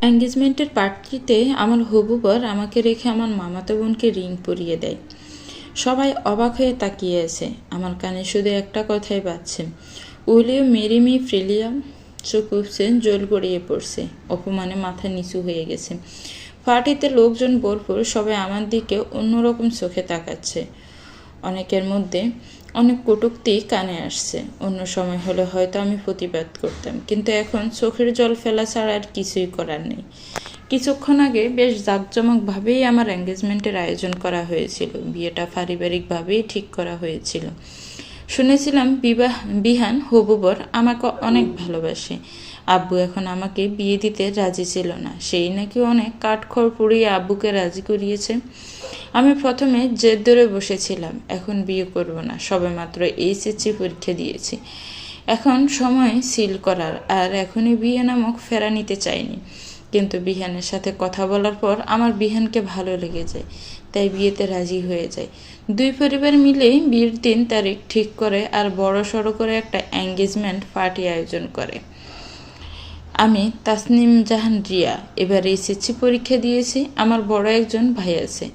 এঙ্গেজমেন্টের পার্টিতে আমার হবু বর আমাকে রেখে আমার মামাতো বোনকে রিং পরিয়ে দেয়। সবাই অবাক হয়ে তাকিয়ে আছে। আমার কানে শুধু একটা কথাই বাজছে, উইল ইউ মেরি মি ফ্রিলিয়া। চোখ উপচে জল গড়িয়ে পড়ছে, অপমানে মাথা নিচু হয়ে গেছে। পার্টিতে লোকজন ভরপুর, সবাই আমার দিকে অন্যরকম চোখে তাকাচ্ছে। অনেকের মধ্যে অনেক কটূক্তি কানে আসছে। অন্য সময় হলে হয়তো আমি প্রতিবাদ করতাম, কিন্তু এখন চোখের জল ফেলা ছাড়া আর কিছুই করার নেই। কিছুক্ষণ আগে বেশ জাঁকজমকভাবেই আমার এঙ্গেজমেন্টের আয়োজন করা হয়েছিল। বিয়েটা পারিবারিকভাবেই ঠিক করা হয়েছিল। শুনেছিলাম বিহান হবু বর আমাকে অনেক ভালোবাসে। আব্বু এখন আমাকে বিয়ে দিতে রাজি ছিল না, সেই নাকি অনেক কাঠখড় পুড়িয়ে আব্বুকে রাজি করিয়েছে। আমি প্রথমে জেদ ধরে বসেছিলাম, এখন বিয়ে করব না, সবেমাত্র এইচএসসি পরীক্ষা দিয়েছি, এখন সময় সিল করার, আর এখনই বিয়ে নামক ফেরা নিতে চাইনি। কিন্তু বিহানের সাথে কথা বলার পর আমার বিহানকে ভালো লেগে যায়, তাই বিয়েতে রাজি হয়ে যায়। দুই পরিবার মিলে বিয়ের দিন তারিখ ঠিক করে আর বড় সড়ো করে একটা এঙ্গেজমেন্ট পার্টি আয়োজন করে। আমি তাসনিম জাহান রিয়া এবার এসএসসি পরীক্ষা দিয়েছি। আমার বড় একজন ভাই আছে।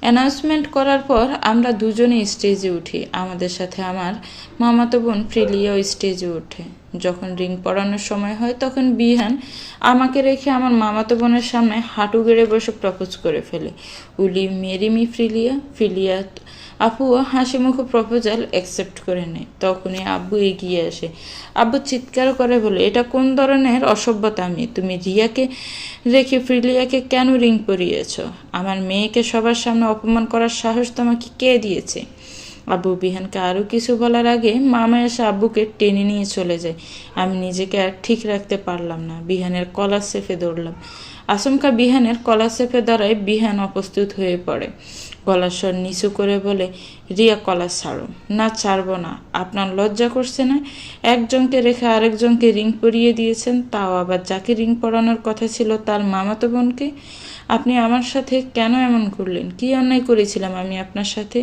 অ্যানাউন্সমেন্ট করার পর আমরা দুজনে স্টেজে উঠি। আমাদের সাথে আমার মামাতো বোন প্রিলিয়াও স্টেজে ওঠে। যখন রিং পরানোর সময় হয় তখন বিহান আমাকে রেখে আমার মামাতো বোনের সামনে হাঁটু গেড়ে বসে প্রপোজ করে ফেলে, উইল ইউ মেরি মি ফ্রিলিয়া। ফিলিয়া আপুও হাসি মুখে প্রপোজাল অ্যাকসেপ্ট করে নেয়। তখনই আব্বু এগিয়ে আসে। আব্বু চিৎকার করে বলে, এটা কোন ধরনের অসভ্যতামি? তুমি রিয়াকে রেখে ফ্রিলিয়াকে কেন রিং পরিয়েছ? আমার মেয়েকে সবার সামনে অপমান করার সাহস তোমাকে কে দিয়েছে? আব্বু বিহানকে আরও কিছু বলার আগে মামা এসে আব্বুকে টেনে নিয়ে চলে যায়। আমি নিজেকে আর ঠিক রাখতে পারলাম না, বিহানের কলার চেপে ধরলাম। আচমকা বিহানের কলার চেপে ধরায় বিহান অপ্রস্তুত হয়ে পড়ে। গলার স্বর নিচু করে বলে, রিয়া কলার ছাড়ো। না, ছাড়বো না। আপনার লজ্জা করছে না? একজনকে রেখে আরেকজনকে রিং পরিয়ে দিয়েছেন, তাও আবার যাকে রিং পরানোর কথা ছিল তার মামাতো বোনকে। আপনি আমার সাথে কেন এমন করলেন? কি অন্যায় করেছিলাম আমি আপনার সাথে,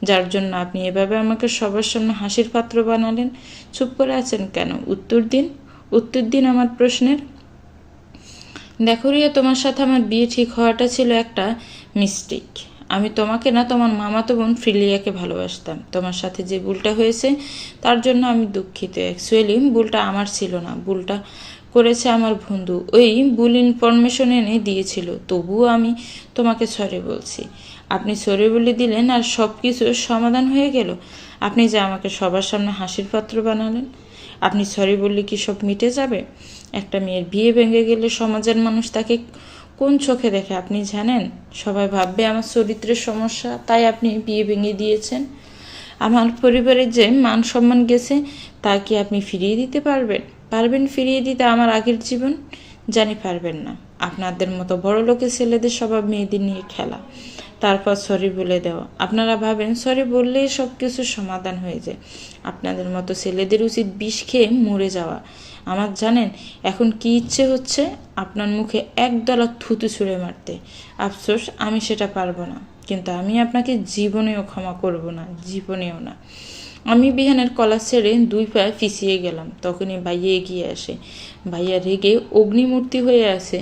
যার জন্য আপনি এভাবে আমাকে সবার সামনে হাসির পাত্র বানালেন? চুপ করে আছেন কেন? উত্তর দিন, উত্তর দিন আমার প্রশ্নের। দেখো রিয়া, তোমার সাথে আমার বিয়ে ঠিক হওয়াটা ছিল একটা মিস্টেক। আমি তোমাকে না, তোমার মামাতো বোন ফ্রিলিয়াকে ভালোবাসতাম। তোমার সাথে যে ভুলটা হয়েছে তার জন্য আমি দুঃখিত। অ্যাকচুয়ালি ভুলটা আমার ছিল না, ভুলটা করেছে আমার বন্ধু। ওই ভুল ইনফরমেশন এনে দিয়েছিল, তবুও আমি তোমাকে সরি বলছি। আপনি সরি বলে দিলেন আর সব কিছুর সমাধান হয়ে গেল। আপনি যে আমাকে সবার সামনে হাসির পাত্র বানালেন, আপনি সরি বললে কি সব মিটে যাবে? একটা মেয়ের বিয়ে ভেঙে গেলে সমাজের মানুষ তাকে কোন চোখে দেখে আপনি জানেন? সবাই ভাববে আমার চরিত্রের সমস্যা, তাই আপনি বিয়ে ভেঙে দিয়েছেন। আমার পরিবারের যে মান সম্মান গেছে তা কি আপনি ফিরিয়ে দিতে পারবেন? পারবেন ফিরিয়ে দিতে আমার আগের জীবন? জানি পারবেন না। আপনাদের মতো বড় লোকের ছেলেদের স্বভাব মেয়েদের নিয়ে খেলা, তারপর সরি বলে দেওয়া। আপনারা ভাবেন সরি বললেই সব কিছুর সমাধান হয়ে যায়। আপনাদের মতো ছেলেদের উচিত বিষ খেয়ে মরে যাওয়া। আমার জানেন এখন কি ইচ্ছে হচ্ছে? আপনার মুখে একদলা থুতু ছুঁড়ে মারতে। আফসোস আমি সেটা পারবো না, কিন্তু আমি আপনাকে জীবনেও ক্ষমা করব না, জীবনেও না। আমি বিহানের কলার ছেড়ে দুই পায়ে পিছিয়ে গেলাম। তখনই ভাইয়া এগিয়ে আসে। ভাইয়া রেগে অগ্নিমূর্তি হয়ে আছে।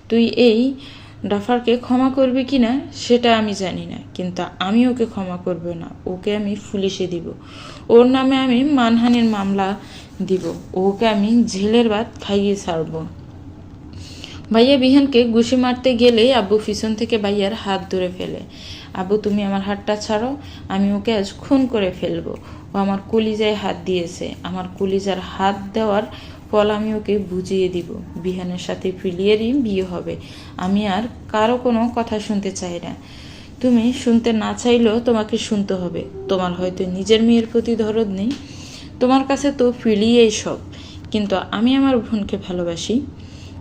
তুই এই ডাফারকে ক্ষমা করবি কি না সেটা আমি জানি না, কিন্তু আমি ওকে ক্ষমা করব না। ওকে আমি পুলিশে দিব, ওর নামে আমি মানহানির মামলা দিব, ওকে আমি জেলের ভাত খাইয়ে ছাড়ব। ভাইয়া বিহানকে ঘুষি মারতে গেলেই আব্বু পিছন থেকে ভাইয়ার হাত ধরে ফেলে। আব্বু, তুমি আমার হাতটা ছাড়ো, আমি ওকে আজ খুন করে ফেলবো। ও আমার কলিজায় হাত দিয়েছে, আমার কলিজার হাত দেওয়ার ফল আমি ওকে বুঝিয়ে দিব। বিহানের সাথে ফিলিয়ারই বিয়ে হবে। আমি আর কারো কোনো কথা শুনতে চাই না। তুমি শুনতে না চাইলেও তোমাকে শুনতে হবে। তোমার হয়তো নিজের মেয়ের প্রতি দরদ নেই, তোমার কাছে তো ফিলিয়াই সব, কিন্তু আমি আমার বোনকে ভালোবাসি।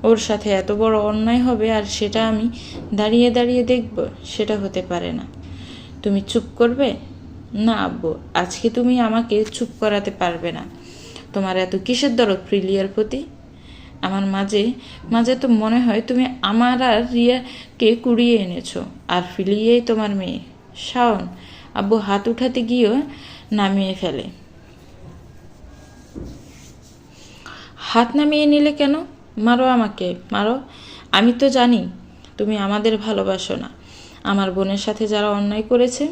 ওর সাথে এত বড় অন্যায় হবে আর সেটা আমি দাঁড়িয়ে দাঁড়িয়ে দেখব? সেটা হতে পারে না। তুমি চুপ করবে? না আব্বু, আজকে তুমি আমাকে চুপ করাতে পারবে না। তোমার এত কিসের দরদ ফ্রিলিয়ার প্রতি? আমার মাঝে মাঝে তো মনে হয় তুমি আমার আর রিয়াকে কুড়িয়ে এনেছো, আর ফিলিয়াই তোমার মেয়ে। শাওন, আব্বু হাত উঠাতে গিয়েও নামিয়ে ফেলে। হাত নামিয়ে নিলে কেন? মারো আমাকে, মারো। আমি তো জানি তুমি আমাদের ভালোবাসো না। আমার বোনের সাথে যারা অন্যায় করেছে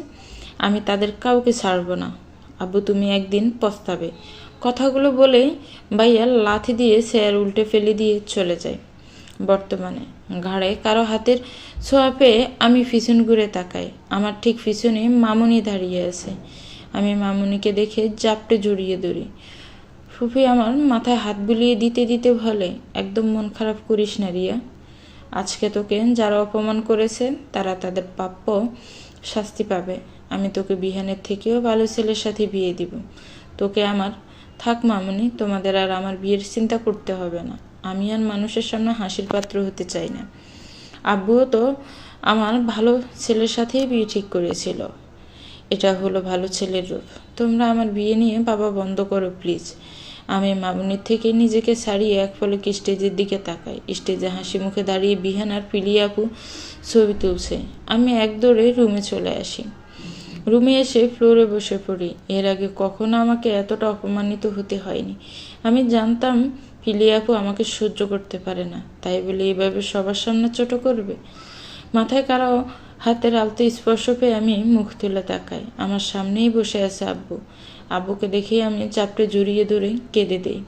আমি তাদের কাউকে ছাড়ব না। আব্বু তুমি একদিন পস্তাবে। কথাগুলো বলেই ভাইয়া লাথি দিয়ে চেয়ার উল্টে ফেলে দিয়ে চলে যায়। বর্তমানে ঘাড়ে কারো হাতের ছোঁয়া পেয়ে আমি পিছন ঘুরে তাকাই। আমার ঠিক পিছনে মামুনি দাঁড়িয়ে আছে। আমি মামুনিকে দেখে জাপটে জড়িয়ে ধরি। ফুফি আমার মাথায় হাত বুলিয়ে দিতে দিতে বলে, একদম মন খারাপ করিস না রিয়া। আজকে তোকে যারা অপমান করেছে তারা তাদের প্রাপ্য শাস্তি পাবে। আমি তোকে বিহানের থেকেও ভালো ছেলের সাথে বিয়ে দিব। তোকে আমার থাক মামুনি, তোমাদের আর আমার বিয়ের চিন্তা করতে হবে না। আমি আর মানুষের সামনে হাসির পাত্র হতে চাই না। আব্বুও তো আমার ভালো ছেলের সাথেই বিয়ে ঠিক করেছিল। এটা হলো ভালো ছেলের রূপ। তোমরা আমার বিয়ে নিয়ে বাবা বন্ধ করো প্লিজ। আমি মামুনির থেকে নিজেকে ছাড়িয়ে এক পলকে স্টেজের দিকে তাকাই। স্টেজে হাসি মুখে দাঁড়িয়ে বিহান আর পিলি আপু ছবি তুলছে। আমি এক দৌড়ে রুমে চলে আসি। রুমে এসে ফ্লোরে বসে পড়ি। এর আগে কখনো আমাকে এতটা অপমানিত হতে হয়নি। আমি জানতাম পিলি আপু আমাকে সহ্য করতে পারে না, তাই বলে এভাবে সবার সামনে ছোট করবে। মাথায় কারো হাতের আলতো স্পর্শ পেয়ে আমি মুখ তুলে তাকাই। আমার সামনেই বসে আছে আব্বু। আব্বুকে দেখেই আমি চাপটে জড়িয়ে ধরে কেঁদে দেই।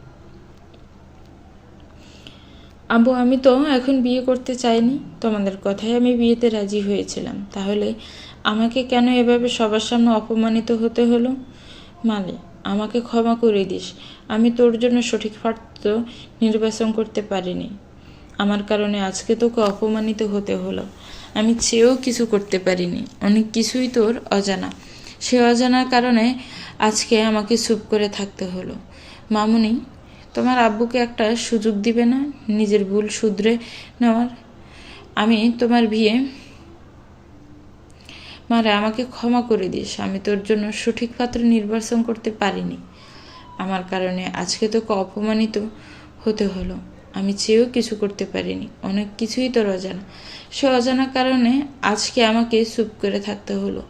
আব্বু আমি তো এখন বিয়ে করতে চাইনি, তোমাদের কথায় আমি বিয়েতে রাজি হয়েছিলাম। তাহলে আমাকে কেন এভাবে সবার সামনে অপমানিত হতে হলো? মালে আমাকে ক্ষমা করে দিস। আমি তোর জন্য সঠিক পাত্র নির্বাচন করতে পারিনি। আমার কারণে আজকে তোকে অপমানিত হতে হলো। আমি চেয়েও কিছু করতে পারিনি। অনেক কিছুই তোর অজানা। সে অজানার কারণে আজকে আমাকে চুপ করে থাকতে হলো। মামুনি তোমার আব্বুকে একটা সুযোগ দিবে না নিজের ভুল শুধরে নেওয়ার? আমি তোমার বিয়ে মারে আমাকে ক্ষমা করে দিস। আমি তোর জন্য সঠিক পাত্র নির্বাচন করতে পারিনি। আমার কারণে আজকে তোকে অপমানিত হতে হলো। আমি চেয়েও কিছু করতে পারিনি। অনেক কিছুই তোর অজানা। সে অজানা কারণে আজকে আমাকে চুপ করে থাকতে হলো।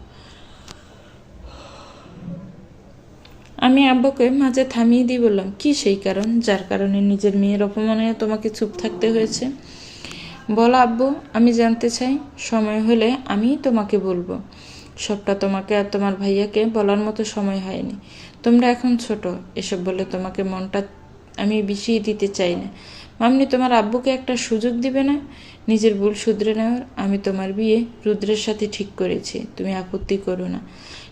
আমি আব্বুকে মাঝে থামিয়ে দিয়ে বললাম, কি সেই কারণ যার কারণে নিজের মেয়ের অপমানে তোমাকে চুপ থাকতে হয়েছে? বলো আব্বু, আমি জানতে চাই। সময় হলে আমি তোমাকে বলবো। সবটা তোমাকে আর তোমার ভাইয়াকে বলার মতো সময় হয়নি। তোমরা এখন ছোট। এসব বলে তোমাকে মনটা আমি বিষিয়ে দিতে চাই না। মামনি তোমার আব্বুকে একটা সুযোগ দিবে না নিজের ভুল শুধরে নেওয়ার? আমি তোমার বিয়ে রুদ্রের সাথে ঠিক করেছি, তুমি আপত্তি করো না।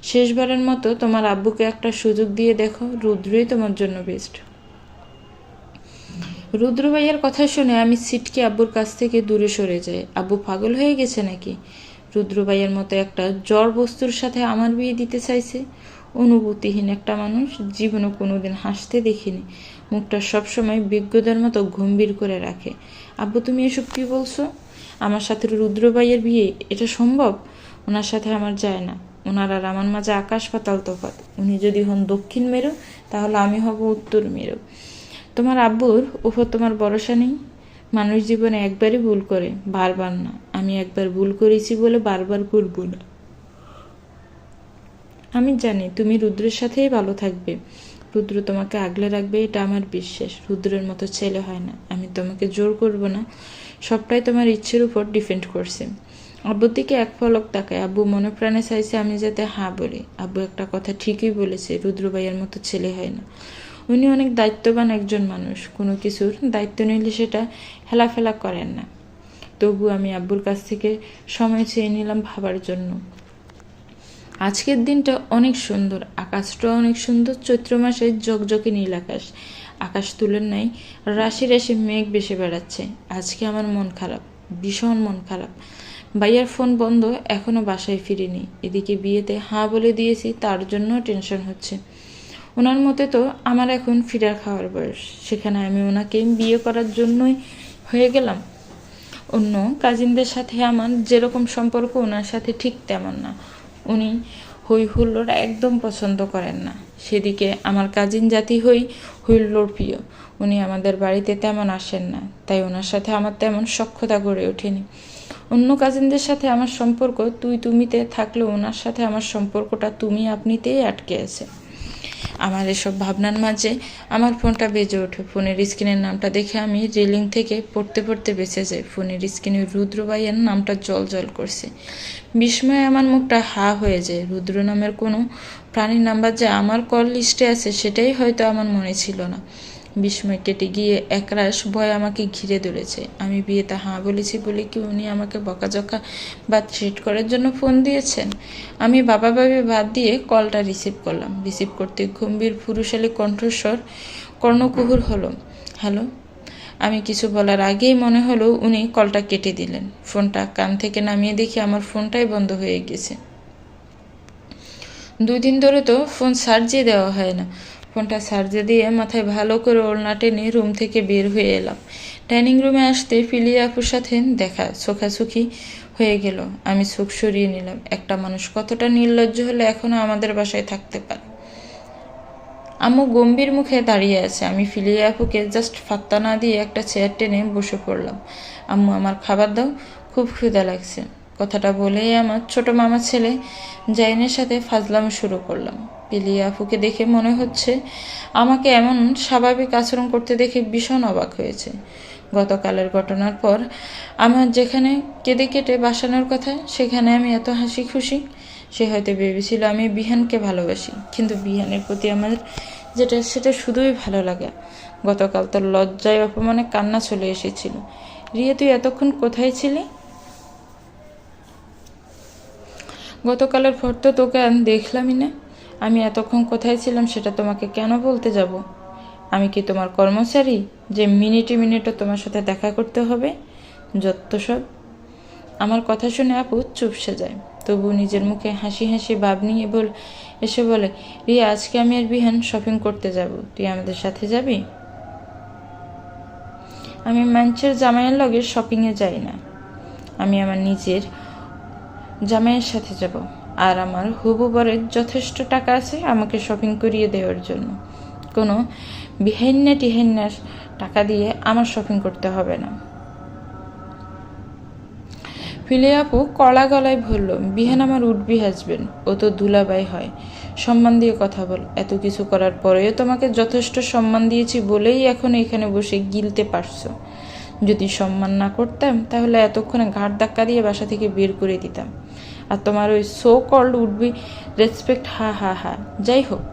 শেষবারের মতো তোমার আব্বুকে একটা সুযোগ দিয়ে দেখো। রুদ্রই তোমার জন্য বেস্ট। রুদ্র ভাইয়ের কথা শুনে আমি ছিটকে আব্বুর কাছ থেকে দূরে সরে যাই। আব্বু পাগল হয়ে গেছে নাকি? রুদ্র ভাইয়ের মতো একটা জড় বস্তুর সাথে আমার বিয়ে দিতে চাইছে? অনুভূতিহীন একটা মানুষ। জীবনে কোনোদিন হাসতে দেখিনি। মুখটা সবসময় বিজ্ঞদের মতো গম্ভীর করে রাখে। আব্বু তুমি এসব কি বলছো? আমার সাথে রুদ্র ভাইয়ের বিয়ে? এটা সম্ভব? ওনার সাথে আমার যায় না। ওনার আর আমার মাঝে আকাশ পাতাল তফাৎ। উনি যদি হন দক্ষিণ মেরু, তাহলে আমি হব উত্তর মেরু। তোমার আব্বুর উপর তোমার ভরসা নেই? মানুষ জীবনে একবারই ভুল করে, বারবার না। আমি একবার ভুল করেছি বলে বারবার করব না। আমি জানি তুমি রুদ্রের সাথেই ভালো থাকবে। রুদ্র তোমাকে আগলে রাখবে, এটা আমার বিশ্বাস। রুদ্রের মতো ছেলে হয় না। আমি তোমাকে জোর করব না। সবটাই তোমার ইচ্ছের উপর ডিপেন্ড করছে। আব্বুর দিকে এক পলক তাকায়। আব্বু মনে প্রাণে চাইছে আমি যাতে হ্যাঁ বলি। আব্বু একটা কথা ঠিকই বলেছে, রুদ্র ভাইয়ের মতো ছেলে হয় না। উনি অনেক দায়িত্ববান একজন মানুষ। কোনো কিছুর দায়িত্ব নিলে সেটা হেলাফেলা করেন না। তবু আমি আব্বুর কাছ থেকে সময় চেয়ে নিলাম ভাবার জন্য। আজকের দিনটা অনেক সুন্দর। আকাশটাও অনেক সুন্দর। চৈত্র মাসে ঝকঝকে নীল আকাশ। আকাশ তুলের নাই রাশি রাশি মেঘ ভেসে বেড়াচ্ছে। আজকে আমার মন খারাপ, ভীষণ মন খারাপ। ভাইয়ার ফোন বন্ধ, এখনো বাসায় ফিরিনি। এদিকে বিয়েতে হ্যাঁ বলে দিয়েছি, তার জন্য টেনশন হচ্ছে। ওনার মতে তো আমার এখন ফিডার খাওয়ার বয়স। সেখানে আমি ওনাকে বিয়ে করার জন্যই হয়ে গেলাম। অন্য কাজিনদের সাথে আমার যেরকম সম্পর্ক ওনার সাথে ঠিক তেমন না। উনি হই হুল্লোড় একদম পছন্দ করেন না। সেদিকে আমার কাজিন জাতি হুল্লোড় প্রিয়। উনি আমাদের বাড়িতে তেমন আসেন না, তাই ওনার সাথে আমার তেমন সখ্যতা গড়ে ওঠেনি। অন্য কাজিনদের সাথে আমার সম্পর্ক তুই তুমিতে থাকলেও ওনার সাথে আমার সম্পর্কটা তুমি আপনিতেই আটকে আছে। আমার এসব ভাবনার মাঝে আমার ফোনটা বেজে ওঠে। ফোনের স্ক্রিনের নামটা দেখে আমি রেলিং থেকে পড়তে পড়তে বেঁচে যাই। ফোনের স্ক্রিনে রুদ্র ভাইয়ের নামটা জল জল করছে। বিস্ময়ে আমার মুখটা হা হয়ে যায়। রুদ্র নামের কোনো প্রাণীর নাম্বার যে আমার কল লিস্টে আছে সেটাই হয়তো আমার মনে ছিল না। বিস্ময় কেটে গিয়ে একরাশ ভয় আমাকে ঘিরে ধরেছে। আমি বিয়েতে হাঁ বলেছি বলে কি উনি আমাকে বকাঝকা বা থ্রেট করার জন্য ফোন দিয়েছেন? আমি বাবা ভাবি বাদ দিয়ে কলটা রিসিভ করলাম। রিসিভ করতে গম্ভীর পুরুষালী কণ্ঠস্বর কর্ণকুহুর হলো, হ্যালো। আমি কিছু বলার আগেই মনে হলো উনি কলটা কেটে দিলেন। ফোনটা কান থেকে নামিয়ে দেখি আমার ফোনটাই বন্ধ হয়ে গেছে। 2 দিন ধরে তো ফোন চার্জে দেওয়া হয় না। ফোনটা চার্জে দিয়ে মাথায় ভালো করে ওড়না টেনে রুম থেকে বের হয়ে এলাম। ডাইনিং রুমে আসতে ফিলিয়া আপুর সাথে দেখা চোখাচোখি হয়ে গেল। আমি চোখ সরিয়ে নিলাম। একটা মানুষ কতটা নির্লজ্জ হলে এখনো আমাদের বাসায় থাকতে পারে। আম্মু গম্ভীর মুখে দাঁড়িয়ে আছে। আমি ফিলিয়া আপুকে জাস্ট ফাত্তা না দিয়ে একটা চেয়ার টেনে বসে পড়লাম। আম্মু আমার খাবার দাও, খুব ক্ষুধা লাগছে। কথাটা বলেই আমার ছোট মামা ছেলে জাইনের সাথে ফাজলামো শুরু করলাম। ফিলিয়া আপুকে দেখে মনে হচ্ছে আমাকে এমন স্বাভাবিক আচরণ করতে দেখে ভীষণ অবাক হয়েছে। গতকালের ঘটনার পর আমার যেখানে কেঁদে কেটে বাসানোর কথা সেখানে আমি এত হাসি খুশি। সে হয়তো ভেবেছিল আমি বিহানকে ভালোবাসি, কিন্তু বিহানের প্রতি আমার সেটা শুধুই ভালো লাগে। গতকাল তোর লজ্জায় অপমানে কান্না চলে এসেছিল। রিয়া, তুই এতক্ষণ কোথায় ছিলি? গতকালের পর তো তোকে দেখলামই না। আমি এতক্ষণ কোথায় ছিলাম সেটা তোমাকে কেন বলতে যাব? আমি কি তোমার কর্মচারী যে মিনিটে মিনিটে তোমার সাথে দেখা করতে হবে? যত সব। আমার কথা শুনে আপু চুপসে যায়। তবু নিজের মুখে হাসি হাসি ভাব নিয়ে এসে বলে, রিয়া, আজকে আমি আর বিহান শপিং করতে যাব, তুই আমাদের সাথে যাবি? আমি মানুষের জামাইয়ের লগে শপিংয়ে যাই না। আমি আমার নিজের জামাইয়ের সাথে যাব। আর আমার হবু বরের যথেষ্ট টাকা আছে আমাকে শপিং করিয়ে দেওয়ার জন্য। কোনো বিহাইন্না টিহাইন্নার টাকা দিয়ে আমার শপিং করতে হবে না। ফিলিয়া আপু কড়া গলায় বলল, বিহান আমার উঠবি হাজবেন্ড, ও তো দুলাভাই হয়, সম্মান দিয়ে কথা বল। এত কিছু করার পরেও তোমাকে যথেষ্ট সম্মান দিয়েছি বলেই এখন এখানে বসে গিলতে পারছো। যদি সম্মান না করতাম তাহলে এতক্ষণে ঘাট ধাক্কা দিয়ে বাসা থেকে বের করে দিতাম। আর তোমার ওই সো কল্ড উঠবি রেসপেক্ট, হা হা হা। যাই হোক,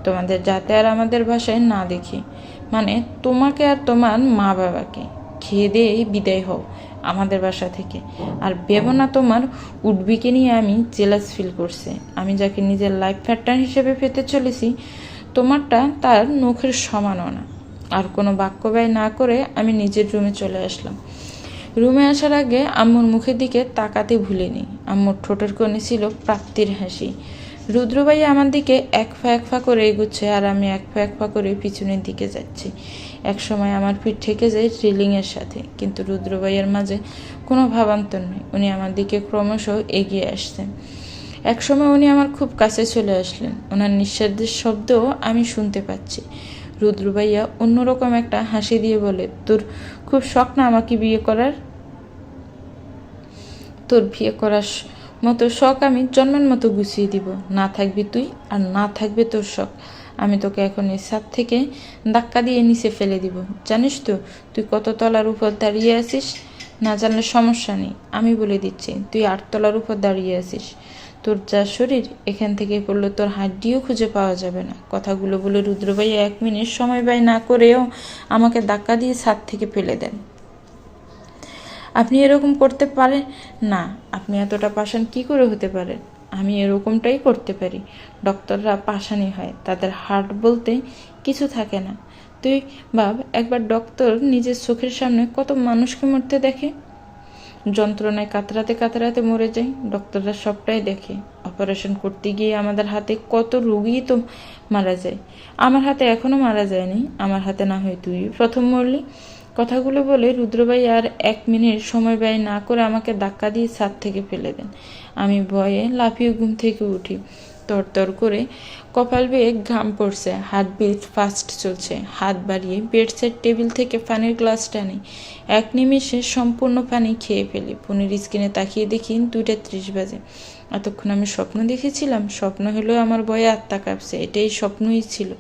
তোমাদের যাতে আর আমাদের বাসায় না দেখি, মানে তোমাকে আর তোমার মা বাবাকে, খেয়ে দিয়ে বিদায় হও আমাদের বাসা থেকে। আর ভেবো না তোমার উডবিকে নিয়ে আমি জেলাস ফিল করছে। আমি যাকে নিজের লাইফ পার্টনার হিসেবে পেতে চলেছি, তোমারটা তার নখের সমানও না। আর কোনো বাক্য ব্যয় না করে আমি নিজের রুমে চলে আসলাম। রুমে আসার আগে আম্মুর মুখের দিকে তাকাতে ভুলিনি। আম্মুর ঠোঁটের কোণে ছিল প্রাপ্তির হাসি। রুদ্রভাই আমার দিকে এক ফা করে এগুচ্ছে, আর আমি এক ফা করে পিছনের দিকে যাচ্ছি। একসময় আমার পিঠ ঠেকে যায় রেলিংয়ের সাথে, কিন্তু রুদ্রভাইয়ের মাঝে কোনো ভাবান্তর নেই। উনি আমার দিকে ক্রমশ এগিয়ে আসছেন। একসময় উনি আমার খুব কাছে চলে আসলেন। ওনার নিঃশ্বাসের শব্দও আমি শুনতে পাচ্ছি। রুদ্রভাইয়া অন্যরকম একটা হাসি দিয়ে বলে, তোর খুব শখ না আমাকে বিয়ে করার? তোর বিয়ে করার মতো শখ আমি জন্মের মতো গুছিয়ে দিব। না থাকবি তুই, আর না থাকবে তোর শখ। আমি তোকে এখন এই ছাদ থেকে ধাক্কা দিয়ে নিচে ফেলে দিব। জানিস তো তুই কত তলার উপর দাঁড়িয়ে আছিস? না জানলে সমস্যা নেই, আমি বলে দিচ্ছি, তুই 8 তলার উপর দাঁড়িয়ে আছিস। তোর যা শরীর, এখান থেকে পড়লে তোর হাড্ডিও খুঁজে পাওয়া যাবে না। কথাগুলো বলে রুদ্রভাইয়া 1 মিনিট সময় ব্যয় না করেও আমাকে ধাক্কা দিয়ে ছাদ থেকে ফেলে দেন। আপনি এরকম করতে পারেন না, আপনি এতটা পাষাণ কি করে হতে পারেন? আমি এরকমটাই করতে পারি। ডক্টররা পাষাণী হয়, তাদের হার্ট বলতে কিছু থাকে না। তুই ভাব, একবার ডক্টর নিজের চোখের সামনে কত মানুষকে মরতে দেখে, যন্ত্রণায় কাতরাতে কাতরাতে মরে যায়। ডক্টররা সবটাই দেখে। অপারেশন করতে গিয়ে আমাদের হাতে কত রোগী তো মারা যায়। আমার হাতে এখনো মারা যায়নি। আমার হাতে না হয় তুই প্রথম মরলি। কথাগুলো বলে রুদ্রভাই আর 1 মিনিট সময় ব্যয় না করে আমাকে ধাক্কা দিয়ে ছাদ থেকে ফেলে দেন। আমি ভয়ে লাফিয়ে ঘুম থেকে উঠি। তরতর করে কপাল বেয়ে ঘাম পড়ছে, হার্টবিট ফাস্ট চলছে। হাত বাড়িয়ে বেডসের টেবিল থেকে পানির গ্লাস টানি, এক নিমেষে সম্পূর্ণ পানি খেয়ে ফেলি। ফোনের স্ক্রিনে তাকিয়ে দেখি 2:30 বাজে। এতক্ষণ আমি স্বপ্ন দেখেছিলাম? স্বপ্ন হলেও আমার ভয়ে আত্মা কাঁপছে, এটাই স্বপ্নই ছিল।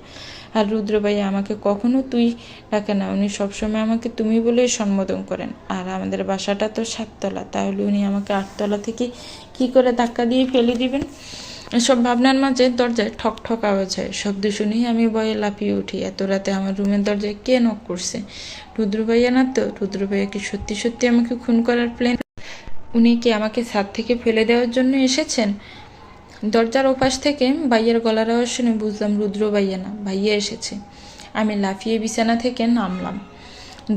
আর রুদ্র ভাইয়া আমাকে কখনো তুই ডাকে না, উনি সবসময় আমাকে তুমি বলেই সম্বোধন করেন। আর আমাদের বাসাটা তো 7 তলা, তাহলে উনি আমাকে 8 তলা থেকে কি করে ধাক্কা দিয়ে ফেলে দিবেন? এসব ভাবনার মাঝে দরজায় ঠক ঠক আওয়াজ হয়। শব্দ শুনেই আমি ভয়ে লাফিয়ে উঠি। এত রাতে আমার রুমের দরজায় কে নক করছে? রুদ্র ভাইয়া না তো? রুদ্র ভাইয়া কি সত্যি সত্যি আমাকে খুন করার প্ল্যান? উনি কি আমাকে ছাদ থেকে ফেলে দেওয়ার জন্য এসেছেন? দরজার ওপাশ থেকে ভাইয়ের গলার আওয়াজ শুনে বুঝলাম রুদ্র ভাইয়া না, ভাইয়া এসেছে। আমি লাফিয়ে বিছানা থেকে নামলাম,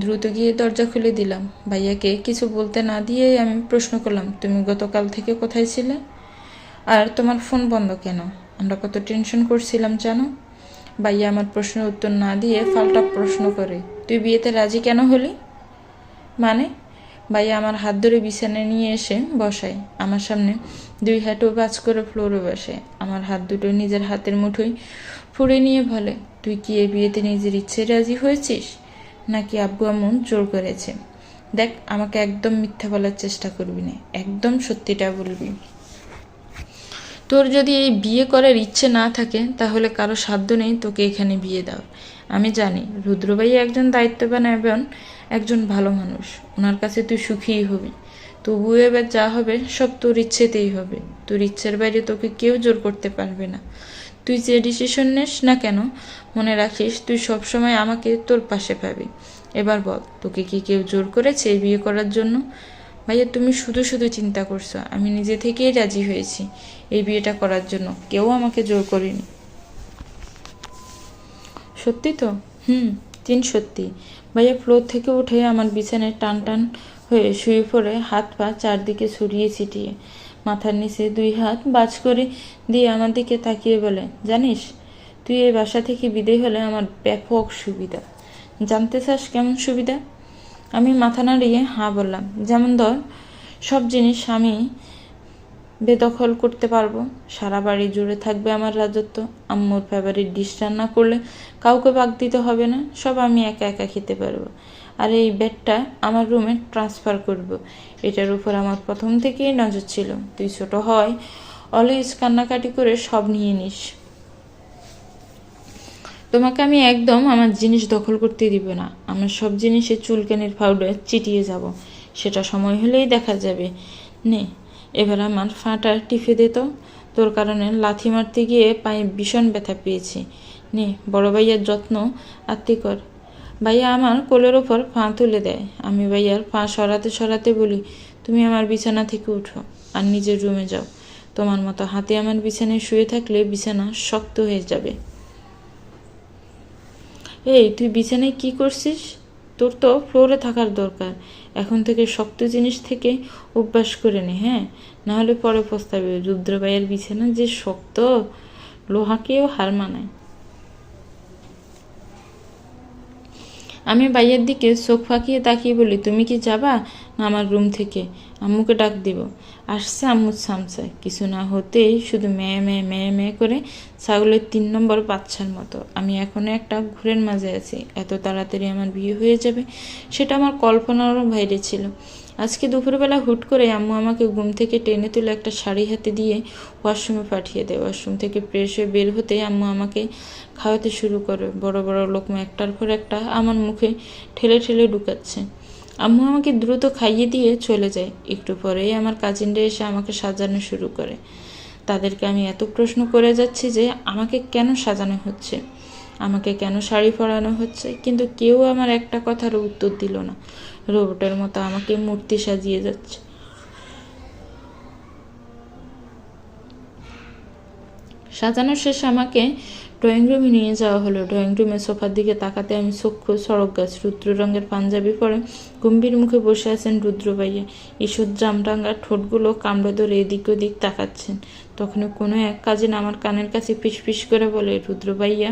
দ্রুত গিয়ে দরজা খুলে দিলাম। ভাইয়াকে কিছু বলতে না দিয়েই আমি প্রশ্ন করলাম, তুমি গতকাল থেকে কোথায় ছিলে? আর তোমার ফোন বন্ধ কেন? আমরা কত টেনশন করছিলাম জানো? ভাইয়া আমার প্রশ্নের উত্তর না দিয়ে পাল্টা প্রশ্ন করে, তুই বিয়েতে রাজি কেন হলি? মানে? ভাইয়া আমার হাত ধরে বিছানায় নিয়ে এসে বসায়, আমার সামনে 2 হাঁটু বাজ করে ফ্লোরে বসে। আমার হাত দুটো নিজের হাতের মুঠোয় ফুড়ে নিয়ে বলে, তুই কি এই বিয়েতে নিজের ইচ্ছে রাজি হয়েছিস, নাকি আব্বু আম্মু জোর করেছে? দেখ, আমাকে একদম মিথ্যা বলার চেষ্টা করবি না, একদম সত্যিটা বলবি। তোর যদি এই বিয়ে করার ইচ্ছে না থাকে তাহলে কারো সাধ্য নেই তোকে এখানে বিয়ে দাও। আমি জানি রুদ্রভাই একজন দায়িত্ববান এবং একজন ভালো মানুষ, ওনার কাছে তুই সুখীই হবি। তবুও এবার যা হবে সব তোর ইচ্ছেতেই হবে। তোর ইচ্ছের বাইরে তোকে কেউ জোর করতে পারবে না। তুই যে ডিসিশন নিস না কেন, মনে রাখিস তুই সবসময় আমাকে তোর পাশে পাবি। এবার বল, তোকে কি কেউ জোর করেছে এই বিয়ে করার জন্য? ভাইয়া, তুমি শুধু শুধু চিন্তা করছো। আমি নিজে থেকেই রাজি হয়েছি এই বিয়েটা করার জন্য, কেউ আমাকে জোর করেনি। সত্যি তো? সত্যি। ভাইয়া ফ্লোর থেকে উঠে আমার বিছানায় টান টান হয়ে শুয়ে পড়ে, হাত পা চারদিকে ছড়িয়ে ছিটিয়ে, মাথার নিচে 2 হাত বাজ করে দিয়ে আমার দিকে তাকিয়ে বলে, জানিস, তুই এই বাসা থেকে বিদায় হলে আমার ব্যাপক সুবিধা। জানতে চাস কেমন সুবিধা? আমি মাথা নাড়িয়ে হাঁ বললাম, যেমন ধর, সব জিনিস আমি বেদখল করতে পারবো, সারা বাড়ি জুড়ে থাকবে আমার রাজত্ব, আম্মুর ফেভারিট ডিশ রান্না করলে কাউকে ভাগ দিতে হবে না, সব আমি একা একা খেতে পারবো। আর এই বেডটা আমার রুমে ট্রান্সফার করব, এটার উপর আমার প্রথম থেকেই নজর ছিল। তুই ছোট হয় অলওয়েজ কান্নাকাটি করে সব নিয়ে নিস। তোমাকে আমি একদম আমার জিনিস দখল করতে দিব না। আমার সব জিনিসে চুলকানির পাউডার চিটিয়ে যাব, সেটা সময় হলেই দেখা যাবে। নে, এবার আমার ফাটা টিপে দে তো, তোর কারণে লাথি মারতে গিয়ে পায়ে ভীষণ ব্যথা পেয়েছি। নে, বড় ভাইয়ার যত্ন আত্মি কর। ভাইয়া আমার কোলের ওপর পা তুলে দেয়। আমি ভাইয়ার পা সরাতে সরাতে বলি, তুমি আমার বিছানা থেকে উঠো আর নিজের রুমে যাও। তোমার মতো হাতে আমার বিছানায় শুয়ে থাকলে বিছানা শক্ত হয়ে যাবে। এই, তুই বিছানায় কি করছিস? তোর তো ফ্লোরে থাকার দরকার। এখন থেকে শক্ত জিনিস থেকে অভ্যাস করে নে, হ্যাঁ, নাহলে পরে পস্তাবে। রুদ্র ভাইয়ের বিছানা যে শক্ত, লোহাকেও হার মানায়। আমি ভাইয়ের দিকে চোখ ফাঁকিয়ে তাকিয়ে বলি, তুমি কি যাবা না আমার রুম থেকে আম্মুকে ডাক দিব? আসছে আম্মুর সামসায়, কিছু না হতেই শুধু মেয়ে মেয়ে মেয়ে মেয়ে করে ছাগলের 3 নম্বর বাচ্চার মতো। আমি এখনো একটা ঘুরের মাঝে আছি। এত তাড়াতাড়ি আমার বিয়ে হয়ে যাবে সেটা আমার কল্পনারও বাইরে ছিল। আজকে দুপুরবেলা হুট করে আম্মু আমাকে ঘুম থেকে টেনে তুলে একটা শাড়ি হাতে দিয়ে ওয়াশরুমে পাঠিয়ে দেয়। ওয়াশরুম থেকে ফ্রেশ হয়ে বের হতে আম্মু আমাকে খাওয়াতে শুরু করে। বড় বড় লোকমা একটার পর একটা আমার মুখে ঠেলে ঠেলে ঢুকাচ্ছে। আম্মু আমাকে দ্রুত খাইয়ে দিয়ে চলে যায়। একটু পরেই আমার কাজিনরা এসে আমাকে সাজানো শুরু করে। তাদেরকে আমি এত প্রশ্ন করে যাচ্ছি যে আমাকে কেন সাজানো হচ্ছে, আমাকে কেন শাড়ি পরানো হচ্ছে, কিন্তু কেউ আমার একটা কথার উত্তর দিল না। রোবটের মতো আমাকে মূর্তি সাজিয়ে যাচ্ছে। সাজানো শেষে আমাকে ড্রয়িং রুমে নিয়ে যাওয়া হলো। ড্রয়িং রুমের সোফার দিকে তাকাতে আমি চক্ষু সড়ক গাছ। রুদ্র রঙের পাঞ্জাবি পরে গম্ভীর মুখে বসে আছেন রুদ্র ভাইয়া। ঈষৎ জামরাঙ্গা ঠোঁটগুলো কামড়ে ধরে এদিক ওদিক তাকাচ্ছেন। তখনই কোনো এক কাজিন আমার কানের কাছে ফিসফিস করে বলে, রুদ্র ভাইয়া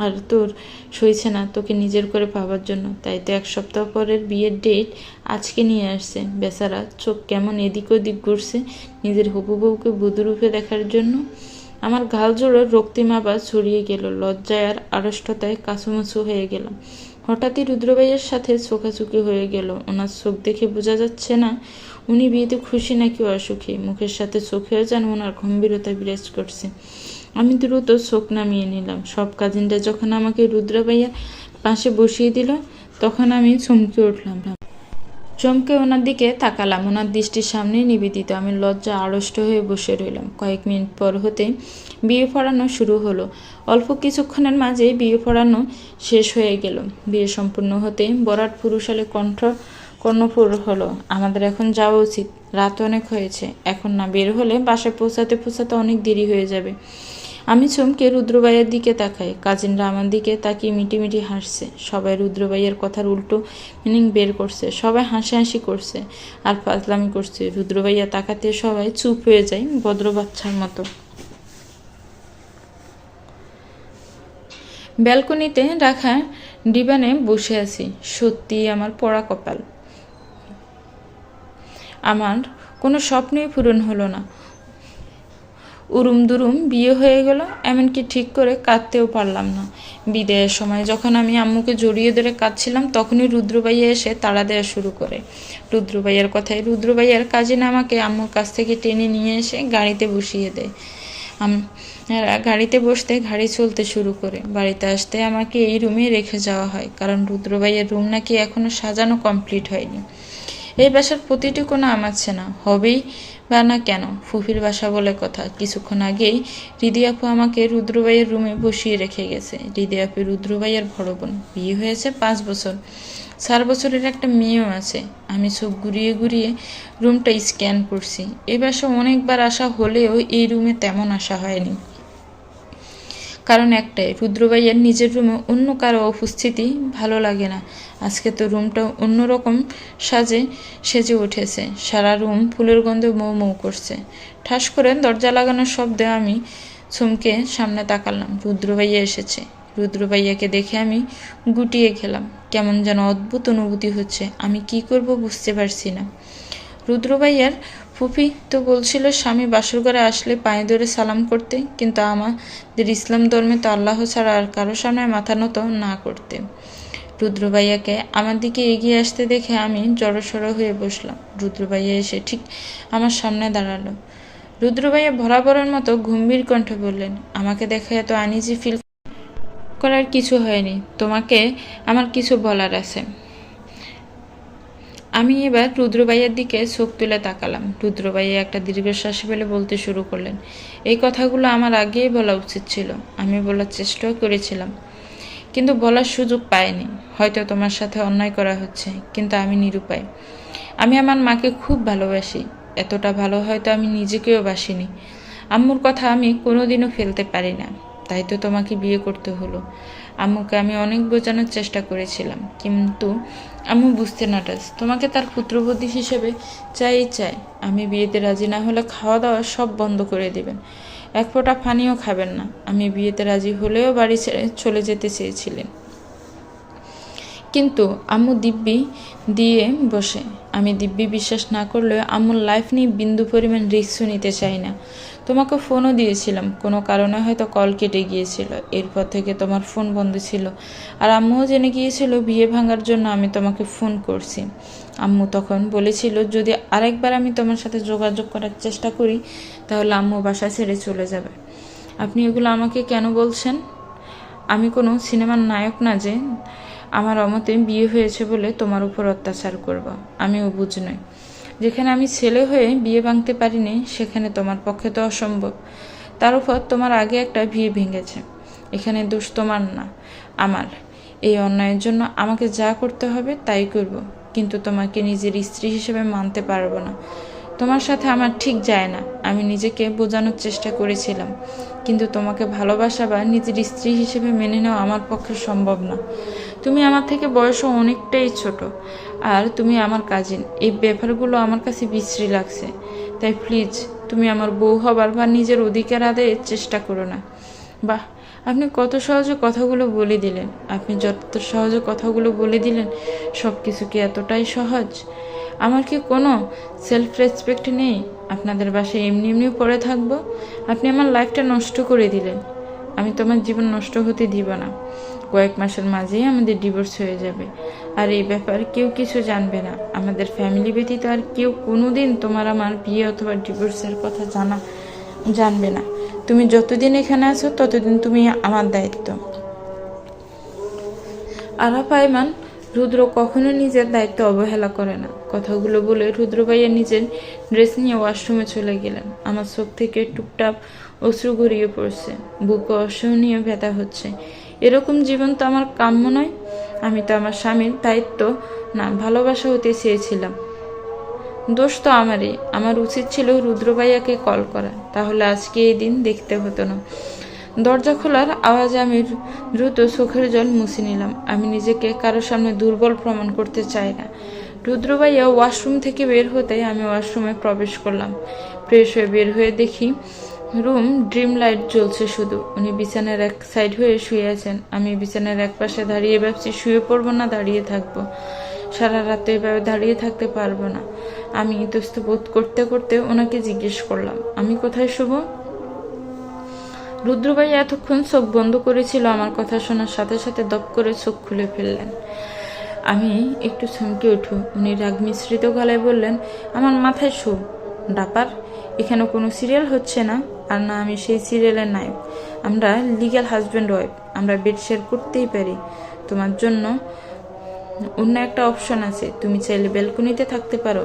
আর তোর সইছে না তোকে নিজের করে পাবার জন্য, তাই তো 1 সপ্তাহ পরের বিয়ের ডেট আজকে নিয়ে আসছে। বেচারা চোখ কেমন এদিক ওদিক ঘুরছে নিজের হবু বউকে বধূ রূপে দেখার জন্য। আমার গাল জোড়ে রক্তিম আবার ছড়িয়ে গেল, লজ্জায় আর আড়ষ্টতায় কাছুমাছু হয়ে গেলাম। হঠাৎই রুদ্রভাইয়ের সাথে চোখাচুকি হয়ে গেল। ওনার চোখ দেখে বোঝা যাচ্ছে না উনি বিয়েতে খুশি নাকি অসুখী। মুখের সাথে চোখেও যেন ওনার গম্ভীরতা বিরাজ করছে। আমি দ্রুত চোখ নামিয়ে নিলাম। সব কাজিনরা যখন আমাকে রুদ্রভাইয়ার পাশে বসিয়ে দিল তখন আমি চমকে উঠলাম। চমকে ওনার দিকে তাকালাম। ওনার দৃষ্টির সামনে নিবেদিত। আমি লজ্জা আড়ষ্ট হয়ে বসে রইলাম। কয়েক মিনিট পর হতে বিয়ে পড়ানো শুরু হলো। অল্প কিছুক্ষণের মাঝে বিয়ে পড়ানো শেষ হয়ে গেল। বিয়ে সম্পূর্ণ হতে বরাত পুরুষালে কর্ণপুর হলো। আমাদের এখন যাওয়া উচিত, রাত অনেক হয়েছে। এখন না বের হলে বাসায় পৌঁছাতে পৌঁছাতে অনেক দেরি হয়ে যাবে। আমি চমকে রুদ্রভাইয়ের দিকে তাকাই। কাজিনরা আমার দিকে তাকিয়ে মিটিমিটি হাসছে। সবাই রুদ্রভাইয়ের কথার উল্টো মিনিং বের করছে। সবাই হাসাহাসি করছে আর ফাজলামি করছে। রুদ্রভাইয়া তাকাতে সবাই চুপ হয়ে যায় ভদ্র বাচ্চার মতো। ব্যালকনিতে রাখা ডিবানে বসে আছি। সত্যি আমার পোড়া কপাল। আমার কোনো স্বপ্নই পূরণ হলো না। উরুম দুরুম বিয়ে হয়ে গেল, এমনকি ঠিক করে কাঁদতেও পারলাম না। বিদায়ের সময় যখন আমি আম্মুকে জড়িয়ে ধরে কাঁদছিলাম তখনই রুদ্রভাইয়া এসে তাড়া দেওয়া শুরু করে। রুদ্রভাইয়ার কথায় রুদ্রভাইয়ার কাজিন আমাকে আম্মুর কাছ থেকে টেনে নিয়ে এসে গাড়িতে বসিয়ে দেয়। গাড়িতে বসতে গাড়ি চলতে শুরু করে। বাড়িতে আসতে আমাকে এই রুমে রেখে যাওয়া হয়, কারণ রুদ্রভাইয়ের রুম নাকি এখনো সাজানো কমপ্লিট হয়নি। এই বাসার প্রতিটি কোনো আমার না হবেই বা না কেন, ফুফির বাসা বলে কথা। কিছুক্ষণ আগেই হৃদি আপু আমাকে রুদ্রভাইয়ের রুমে বসিয়ে রেখে গেছে। হৃদি আপু রুদ্রভাইয়ের বড় বোন। বিয়ে হয়েছে 5 বছর। 4 বছরের একটা মেয়েও আছে। আমি চোখ ঘুরিয়ে ঘুরিয়ে রুমটা স্ক্যান করছি। এ বাসা অনেকবার আসা হলেও এই রুমে তেমন আসা হয়নি। কারণ একটাই, রুদ্রভাইয়ের নিজের রুমে অন্য কারো উপস্থিতি ভালো লাগে না। আজকে তো রুমটা অন্যরকম সেজে উঠেছে। সারা রুম ফুলের গন্ধে মৌ মৌ করছে। ঠাস করে দরজা লাগানোর শব্দে আমি চমকে সামনে তাকালাম। রুদ্রভাইয়া এসেছে। রুদ্রভাইয়াকে দেখে আমি গুটিয়ে খেলাম। কেমন যেন অদ্ভুত অনুভূতি হচ্ছে। আমি কি করব বুঝতে পারছি না। রুদ্রভাইয়ার ফুফি তো বলছিল স্বামী বাসর ঘরে আসলে পায়ে ধরে সালাম করতে, কিন্তু আমাদের ইসলাম ধর্মে তো আল্লাহ ছাড়া আর কারো সামনে মাথা নত না করতে। রুদ্রভাইয়াকে আমার দিকে এগিয়ে আসতে দেখে আমি জড়সড় হয়ে বসলাম। রুদ্রভাইয়া এসে ঠিক আমার সামনে দাঁড়ালো। রুদ্রভাইয়া বরাবরের মতো গম্ভীর কণ্ঠে বললেন, আমাকে দেখে এত আনইজি ফিল করার কিছু হয়নি। তোমাকে আমার কিছু বলার আছে। আমি এবার রুদ্রভাইয়ের দিকে চোখ তুলে তাকালাম। রুদ্রভাইয়া একটা দীর্ঘশ্বাস ফেলে বলতে শুরু করলেন, এই কথাগুলো আমার আগেই বলা উচিত ছিল। আমি বলার চেষ্টাও করেছিলাম, কিন্তু বলার সুযোগ পাইনি। হয়তো তোমার সাথে অন্যায় করা হচ্ছে, কিন্তু আমি নিরুপায়। আমি আমার মাকে খুব ভালোবাসি। এতটা ভালো হয়তো আমি নিজেকেও বাসিনি। আম্মুর কথা আমি কোনোদিনও ফেলতে পারি না, তাই তো তোমাকে বিয়ে করতে হলো। আম্মুকে আমি অনেক বোঝানোর চেষ্টা করেছিলাম, কিন্তু আম্মু বুঝতে নারাজ। তোমাকে তার পুত্রবধূ হিসেবে চাই। আমি বিয়েতে রাজি না হলে খাওয়া দাওয়া সব বন্ধ করে দিবেন। এক ফোঁটা পানিও খাবেন না। আমি বিয়েতে রাজি হলেও বাড়ি ছেড়ে চলে যেতে চেয়েছিলেন, কিন্তু আম্মু দিব্যি দিয়ে বসে। আমি দিব্যি বিশ্বাস না করলেও আম্মুর লাইফ নিয়ে বিন্দু পরিমাণ রিস্কও নিতে চাই না। তোমাকে ফোনও দিয়েছিলাম, কোনো কারণে হয়তো কল কেটে গিয়েছিল। এরপর থেকে তোমার ফোন বন্ধ ছিল, আর আম্মুও জেনে গিয়েছিল বিয়ে ভাঙার জন্য আমি তোমাকে ফোন করছি। আম্মু তখন বলেছিল যদি আরেকবার আমি তোমার সাথে যোগাযোগ করার চেষ্টা করি তাহলে আম্মু বাসা ছেড়ে চলে যাবে। আপনি এগুলো আমাকে কেন বলছেন? আমি কোনো সিনেমার নায়ক না যে আমার অমতে বিয়ে হয়েছে বলে তোমার উপর অত্যাচার করব। আমি অবুঝ নই। যেখানে আমি ছেলে হয়ে বিয়ে ভাঙতে পারিনি সেখানে তোমার পক্ষে তো অসম্ভব। তার উপর তোমার আগে একটা বিয়ে ভেঙেছে। এখানে দোষ তোমার না, আমার। এই অন্যায়ের জন্য আমাকে যা করতে হবে তাই করব, কিন্তু তোমাকে নিজের স্ত্রী হিসেবে মানতে পারবো না। তোমার সাথে আমার ঠিক যায় না। আমি নিজেকে বোঝানোর চেষ্টা করেছিলাম, কিন্তু তোমাকে ভালোবাসা বা নিজের স্ত্রী হিসেবে মেনে নেওয়া আমার পক্ষে সম্ভব না। তুমি আমার থেকে বয়সে অনেকটাই ছোট, আর তুমি আমার কাজিন। এই ব্যাপারগুলো আমার কাছে বিশ্রী লাগছে। তাই প্লিজ তুমি আমার বউ হবার বা নিজের অধিকার আদায়ের চেষ্টা করো না। বাহ, আপনি কত সহজে কথাগুলো বলে দিলেন। আপনি যত সহজে কথাগুলো বলে দিলেন, সব কিছু কি এতটাই সহজ? আমার কি কোনো সেলফ রেসপেক্ট নেই? আপনাদের বাসায় এমনি এমনি পড়ে থাকবো? আপনি আমার লাইফটা নষ্ট করে দিলেন। আমি তোমার জীবন নষ্ট হতে দিব না। কয়েক মাসের মাঝেই আমাদের ডিভোর্স হয়ে যাবে, আর এই ব্যাপার কেউ কিছু জানবে না। আমাদের ফ্যামিলি ব্যতীত আর কেউ কোনোদিন তোমার আমার বিয়ে অথবা ডিভোর্সের কথা জানবে না। তুমি যতদিন এখানে আছো ততদিন তুমি আমার দায়িত্ব। আরাফ আইমান রুদ্র কখনো নিজের দায়িত্ব অবহেলা করে না। কথাগুলো বলে রুদ্র ভাইয়া নিজের ড্রেস নিয়ে ওয়াশরুমে চলে গেলেন। আমার চোখ থেকে টুপটাপ অশ্রু গড়িয়ে পড়ছে, বুকে অসহনীয় ব্যথা হচ্ছে। এরকম জীবন তো আমার কাম্য নয়। আমি তো আমার স্বামীর দায়িত্ব না ভালোবাসা হতে চেয়েছিলাম। দোষ তো আমারই। আমার উচিত ছিল রুদ্র ভাইয়াকে কল করা, তাহলে আজকে এই দিন দেখতে হতো না। দরজা খোলার আওয়াজে আমি দ্রুত চোখের জল মুছে নিলাম। আমি নিজেকে কারোর সামনে দুর্বল প্রমাণ করতে চাই না। রুদ্র ভাইয়া ওয়াশরুম থেকে বের হতে আমি ওয়াশরুমে প্রবেশ করলাম। ফ্রেশ হয়ে বের হয়ে দেখি রুম ড্রিম লাইট জ্বলছে শুধু। উনি বিছানার এক সাইড হয়ে শুয়ে আছেন। আমি বিছানার এক পাশে দাঁড়িয়ে ভাবছি শুয়ে পড়বো না দাঁড়িয়ে থাকবো। সারা রাত এভাবে দাঁড়িয়ে থাকতে পারবো না। আমি ইতস্ত বোধ করতে করতে ওনাকে জিজ্ঞেস করলাম, আমি কোথায় শুভ? রুদ্র ভাই এতক্ষণ চোখ বন্ধ করেছিল। আমার কথা শোনার সাথে সাথে দপ করে চোখ খুলে ফেললেন। আমি একটু চমকে উঠু। উনি রাগ মিশ্রিত গলায় বললেন, আমার মাথায় শুভ ডাপার। এখানে কোনো সিরিয়াল হচ্ছে না, আর না আমি সেই সিরিয়ালের নায়ক। আমরা লিগ্যাল হাজব্যান্ড ওয়াইফ। আমরা বেড শেয়ার করতেই পারি। তোমার জন্য অন্য একটা অপশন আছে, তুমি চাইলে ব্যালকনিতে থাকতে পারো।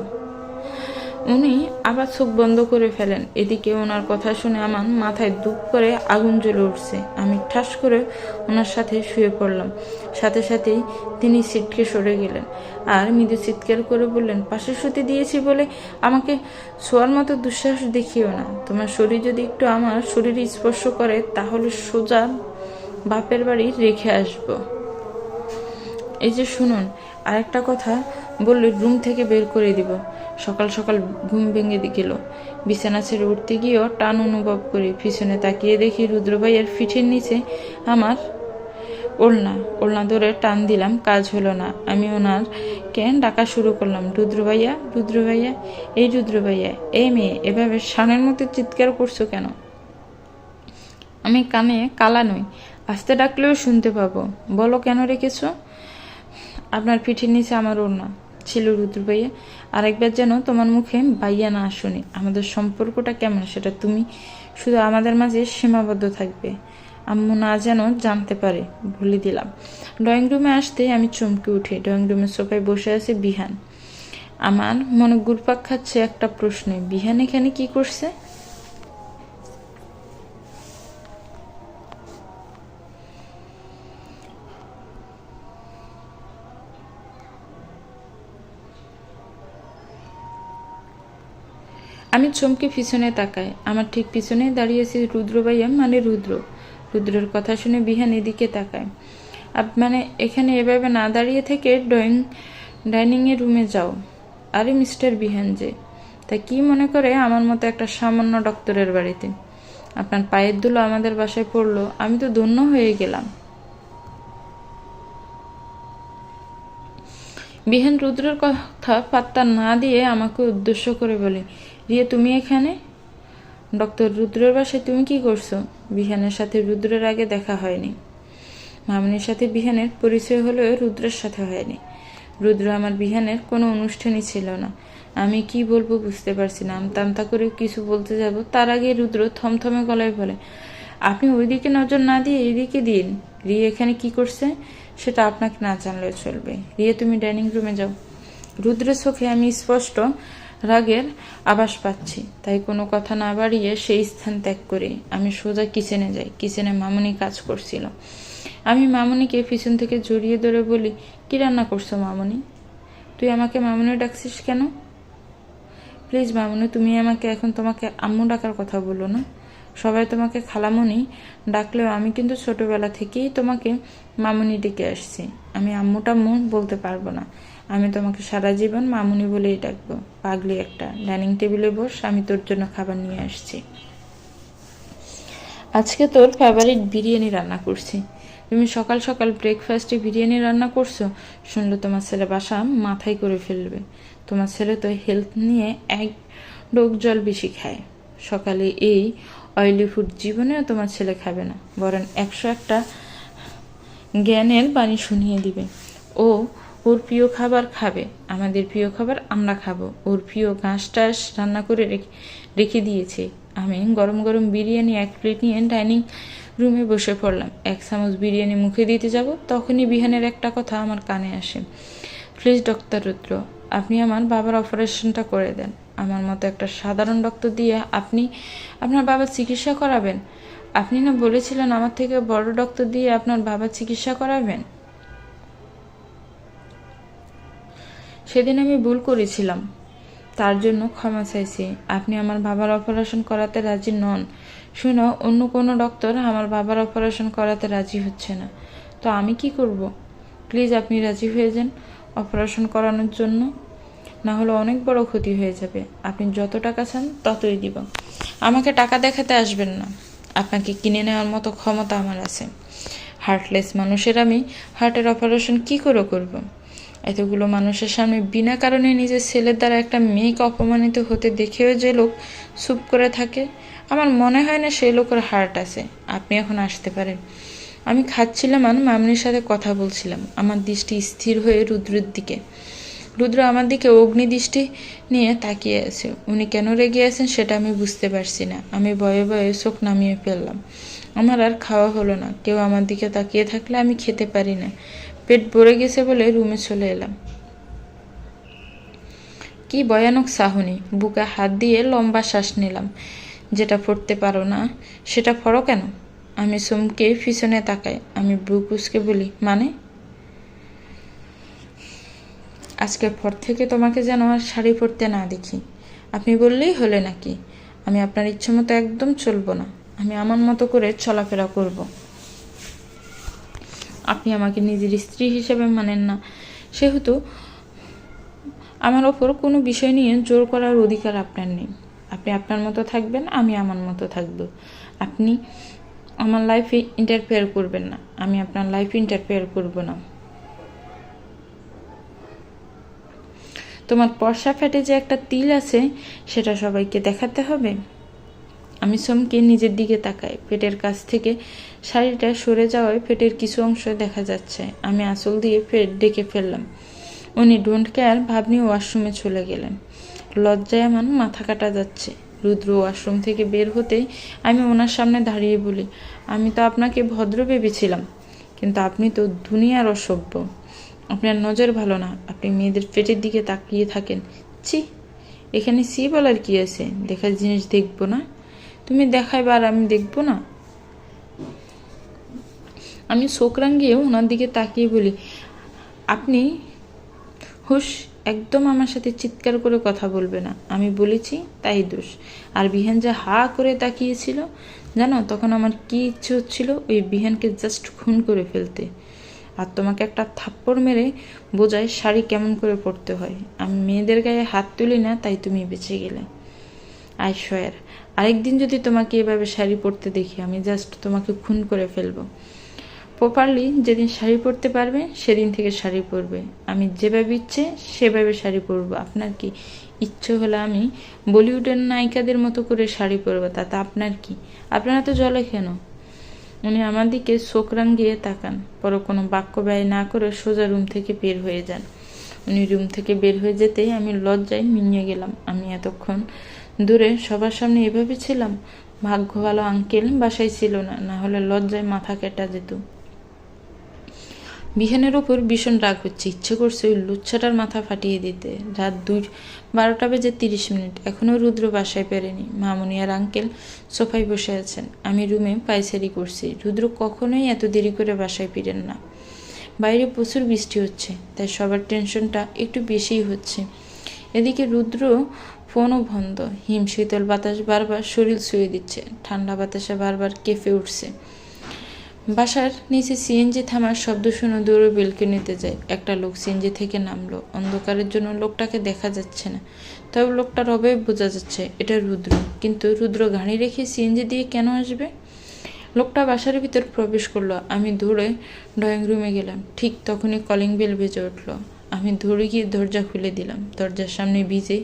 উনি আবার চোখ বন্ধ করে ফেলেন। এদিকে ওনার কথা শুনে আমার মাথায় দুপ করে আগুন জ্বলে উঠছে। আমি ঠাস করে ওনার সাথে শুয়ে পড়লাম। সাথে সাথেই তিনি সিটকে সরে গেলেন আর মৃদু চিৎকার করে বললেন, পাশে শুতে দিয়েছি বলে আমাকে শোয়ার মতো দুঃসাহস দেখিও না। তোমার শরীর যদি একটু আমার শরীরে স্পর্শ করে তাহলে সোজা বাপের বাড়ি রেখে আসবো। এই যে শুনুন, আরেকটা কথা বললে রুম থেকে বের করে দিব। সকাল সকাল ঘুম ভেঙে গেল। বিছানা ছেড়ে উঠতে গিয়েও টান অনুভব করি। পিছনে তাকিয়ে দেখি রুদ্র ভাইয়ের পিঠের নিচে আমার ওড়না ধরে টান দিলাম, কাজ হলো না। আমি ওনারকে ডাকা শুরু করলাম, রুদ্র ভাইয়া, রুদ্র ভাইয়া, এই রুদ্র ভাইয়া। এই মেয়ে, এভাবে সানের মতো চিৎকার করছো কেন? আমি কানে কালা নই, আস্তে ডাকলেও শুনতে পাবো। বলো কেন রেখেছো? আপনার পিঠের নিচে আমার ওড়না ছিল রুদ্র ভাইয়া। আরেকবার যেন তোমার মুখে বাইয়া না শুনি। আমাদের সম্পর্কটা কেমন সেটা তুমি শুধু আমাদের মাঝে সীমাবদ্ধ থাকবে। আম্মু না যেন জানতে পারে, বলে দিলাম। ড্রয়িং রুমে আসতেই আমি চমকে উঠি। ড্রয়িং রুমের সোফায় বসে আছে বিহান। আমার মনে ঘুরপাক খাচ্ছে একটা প্রশ্নে, বিহান এখানে কি করছে? আমি চমকে পিছনে তাকাই। আমার ঠিক পিছনে দাঁড়িয়েছে রুদ্র ভাইয়া, মানে রুদ্রের কথা শুনে বিহান এদিকে তাকায়। মানে এখানে এভাবে না দাঁড়িয়ে থেকে ডাইনিংয়ের রুমে যাও। আরে মিস্টার বিহান যে, তা কি মনে করে আমার মতো একটা সামান্য ডক্টরের বাড়িতে? আপনার পায়ের ধুলো আমাদের বাসায় পড়লো, আমি তো ধন্য হয়ে গেলাম। বিহান রুদ্রের কথা পাত্তা না দিয়ে আমাকে উদ্দেশ্য করে বলে, রিয়া তুমি এখানে? ডক্টর রুদ্রের বাসায় তুমি কি করছো? বিহানের সাথে রুদ্রের আগে দেখা হয়নি। মামনির সাথে বিহানের পরিচয় হলেও রুদ্রের সাথে হয়নি। রুদ্র আমার বিহানের কোনো অনুষ্ঠানই ছিল না। আমি কি বলবো বুঝতে পারছি না। আমতা করে কিছু বলতে যাব, তার আগে রুদ্র থমথমে গলায় বলে, আপনি ওইদিকে নজর না দিয়ে এইদিকে দিন। রিয়া এখানে কি করছে সেটা আপনাকে না জানলেও চলবে। রিয়া তুমি ডাইনিং রুমে যাও। রুদ্রের চোখে আমি স্পষ্ট রাগের আভাস পাচ্ছি। তাই কোনো কথা না বাড়িয়ে সেই স্থান ত্যাগ করে আমি সোজা কিচেনে যাই। কিচেনে মামনি কাজ করছিল। আমি মামনিকে পিছন থেকে জড়িয়ে ধরে বলি, কি রান্না করছো মামনি? তুই আমাকে মামনি ডাকছিস কেন? প্লিজ মামনি, তুমি আমাকে এখন তোমাকে আম্মু ডাকার কথা বলো না। সবাই তোমাকে খালামণি ডাকলেও আমি কিন্তু ছোটবেলা থেকেই তোমাকে মামনি ডেকে আসছি। আমি আম্মু টাম্মু বলতে পারবো না। আমি তোমাকে সারা জীবন মামুনি বলেই ডাকবো। পাগলি একটা, ডাইনিং টেবিলে বস, আমি তোর জন্য খাবার নিয়ে আসছি। আজকে তোর ফেভারিট বিরিয়ানি রান্না করছি। তুমি সকাল সকাল ব্রেকফাস্টে বিরিয়ানি রান্না করছো, শুনলে তোমার ছেলে বাসা মাথায় করে ফেলবে। তোমার ছেলে তো হেলথ নিয়ে এক ডোক জল বেশি খায়। সকালে এই অয়েলি ফুড জীবনেও তোমার ছেলে খাবে না, বরং 101টা জ্ঞানের বাণী শুনিয়ে দিবে। ও ওর প্রিয় খাবার খাবে, আমাদের প্রিয় খাবার আমরা খাবো। ওর প্রিয় ঘাস টাস রান্না করে রেখে দিয়েছে। আমি গরম গরম বিরিয়ানি 1 প্লেট নিয়ে ডাইনিং রুমে বসে পড়লাম। 1 চামচ বিরিয়ানি মুখে দিতে যাব, তখনই বিহানের একটা কথা আমার কানে আসে। প্লিজ ডক্টর রুদ্র, আপনি আমার বাবার অপারেশনটা করে দেন। আমার মতো একটা সাধারণ ডক্টর দিয়ে আপনি আপনার বাবার চিকিৎসা করাবেন? আপনি না বলেছিলেন আমার থেকে বড় ডক্টর দিয়ে আপনার বাবার চিকিৎসা করাবেন? সেদিন আমি ভুল করেছিলাম, তার জন্য ক্ষমা চাইছি। আপনি আমার বাবার অপারেশন করাতে রাজি নন শুনে অন্য কোনো ডক্টর আমার বাবার অপারেশন করাতে রাজি হচ্ছে না, তো আমি কি করব? প্লিজ আপনি রাজি হয়ে যান অপারেশন করানোর জন্য, না হলে অনেক বড় ক্ষতি হয়ে যাবে। আপনি যত টাকা চান ততই দিব। আমাকে টাকা দেখাতে আসবেন না, আপনাকে কিনে নেওয়ার মতো ক্ষমতা আমার আছে। হার্টলেস মানুষের আমি হার্টের অপারেশন কি করে করব? এতগুলো মানুষের সামনে বিনা কারণে নিজের ছেলের দ্বারা একটা মেয়েকে অপমানিত হতে দেখেও যে লোক চুপ করে থাকে, আমার মনে হয় না সেই লোকের হার্ট আছে। আপনি এখন আসতে পারেন। আমি খাচ্ছিলাম আর মামনির সাথে কথা বলছিলাম। আমার দৃষ্টি স্থির হয়ে রুদ্রের দিকে। রুদ্র আমার দিকে অগ্নিদৃষ্টি নিয়ে তাকিয়ে আছে। উনি কেন রেগে আছেন সেটা আমি বুঝতে পারছি না। আমি ভয়ে ভয়ে চোখ নামিয়ে ফেললাম। আমার আর খাওয়া হলো না। কেউ আমার দিকে তাকিয়ে থাকলে আমি খেতে পারি না। পেট ভরে গেছে বলে রুমে চলে এলাম। কি ভয়ানক চাহনি! বুকে হাত দিয়ে লম্বা শ্বাস নিলাম। যেটা পড়তে পারো না সেটা পড়ো কেন? আমি চমকে পিছনে তাকাই। আমি ব্রু কুঁচকে বলি, মানে? আজকের পর থেকে তোমাকে যেন আর শাড়ি পরতে না দেখি। আপনি বললেই হলে নাকি? আমি আপনার ইচ্ছে মতো একদম চলবো না। আমি আমার মতো করে চলাফেরা করব। আপনি আমাকে নিজের স্ত্রী হিসেবে মানেন না, সেহেতু আমার ওপর কোনো বিষয় নিয়ে জোর করার অধিকার আপনার নেই। আপনি আপনার মতো থাকবেন, আমি আমার মতো থাকব। আপনি আমার লাইফে ইন্টারফেয়ার করবেন না, আমি আপনার লাইফে ইন্টারফেয়ার করব না। তোমার পর্সা ফেটে যে একটা তিল আছে সেটা সবাইকে দেখাতে হবে? আমি চমকে নিজের দিকে তাকাই। পেটের কাছ থেকে শাড়িটা সরে যাওয়ায় পেটের কিছু অংশ দেখা যাচ্ছে। আমি আঁচল দিয়ে পেট ডেকে ফেললাম। উনি ডোন্ট কেয়ার ভাব নিয়ে ওয়াশরুমে চলে গেলেন। লজ্জায় আমার মাথা কাটা যাচ্ছে। রুদ্র ওয়াশরুম থেকে বের হতেই আমি ওনার সামনে দাঁড়িয়ে বলি, আমি তো আপনাকে ভদ্র ভেবেছিলাম, কিন্তু আপনি তো দুনিয়ার অসভ্য। আপনার নজর ভালো না, আপনি মেয়েদের পেটের দিকে তাকিয়ে থাকেন। ছি, এখানে সি বলার কি আছে? দেখার জিনিস দেখবো না? তুমি দেখাইবা আর আমি দেখবো না? আমি চোখ রাঙিয়ে ওনার দিকে তাকিয়ে বলি, আপনি হুশ, একদম আমার সাথে চিৎকার করে কথা বলবে না। আমি বলেছি তাই দোষ। আর বিহান যা হা করে তাকিয়েছিল, জানো তখন আমার কি ইচ্ছে হচ্ছিল? ওই বিহানকে জাস্ট খুন করে ফেলতে, আর তোমাকে একটা থাপ্পড় মেরে বোঝায় শাড়ি কেমন করে পরতে হয়। আমি মেয়েদের গায়ে হাত তুলি না, তাই তুমি বেঁচে গেলে। আই সোয়ার, আরেকদিন যদি তোমাকে এভাবে শাড়ি পরতে দেখি, আমি জাস্ট তোমাকে খুন করে ফেলবো। প্রপারলি যেদিন শাড়ি পরতে পারবে সেদিন থেকে শাড়ি পরবে। আমি যেভাবে ইচ্ছে সেভাবে শাড়ি পরবো। আপনার কি ইচ্ছে হলে আমি বলিউডের নায়িকাদের মতো করে শাড়ি পরবো, তাতে আপনার কি? আপনারা তো জলে কেন? উনি আমার দিকে চোখ রাঙিয়ে তাকান, পরে কোনো বাক্য ব্যয় না করে সোজা রুম থেকে বের হয়ে যান। উনি রুম থেকে বের হয়ে যেতেই আমি লজ্জায় মিলিয়ে গেলাম। আমি এতক্ষণ দূরে সবার সামনে এভাবে ছিলাম। ভাগ্য ভালো আঙ্কেল বাসায় ছিল না, না হলে লজ্জায় মাথা কেটে যেত। বিহানের ওপর ভীষণ রাগ হচ্ছে, ইচ্ছে করছে ওই লুচ্ছাটার মাথা ফাটিয়ে দিতে। রাত 12টা বেজে 30 মিনিট, এখনও রুদ্র বাসায় ফেরেনি। মামুনি আর আঙ্কেল সোফায় বসে আছেন। আমি রুমে পায়চারি করছি। রুদ্র কখনোই এত দেরি করে বাসায় ফিরেন না। বাইরে প্রচুর বৃষ্টি হচ্ছে, তাই সবার টেনশনটা একটু বেশিই হচ্ছে। এদিকে রুদ্র ফোনও বন্ধ। হিমশীতল বাতাস বারবার শরীর ছুঁয়ে দিচ্ছে, ঠান্ডা বাতাসে বারবার কেঁপে উঠছে। বাসার নিচে সিএনজি থামার শব্দ শুনে দৌড়ে বেলকনিতে যায়। একটা লোক সিএনজি থেকে নামলো। অন্ধকারের জন্য লোকটাকে দেখা যাচ্ছে না, তবে লোকটার অভাবে বোঝা যাচ্ছে এটা রুদ্র। কিন্তু রুদ্র গাড়ি রেখে সিএনজি দিয়ে কেন আসবে? লোকটা বাসার ভিতর প্রবেশ করলো। আমি দৌড়ে ড্রয়িং রুমে গেলাম। ঠিক তখনই কলিং বেল বেজে উঠলো। আমি দৌড়ে গিয়ে দরজা খুলে দিলাম। দরজার সামনে ভিজে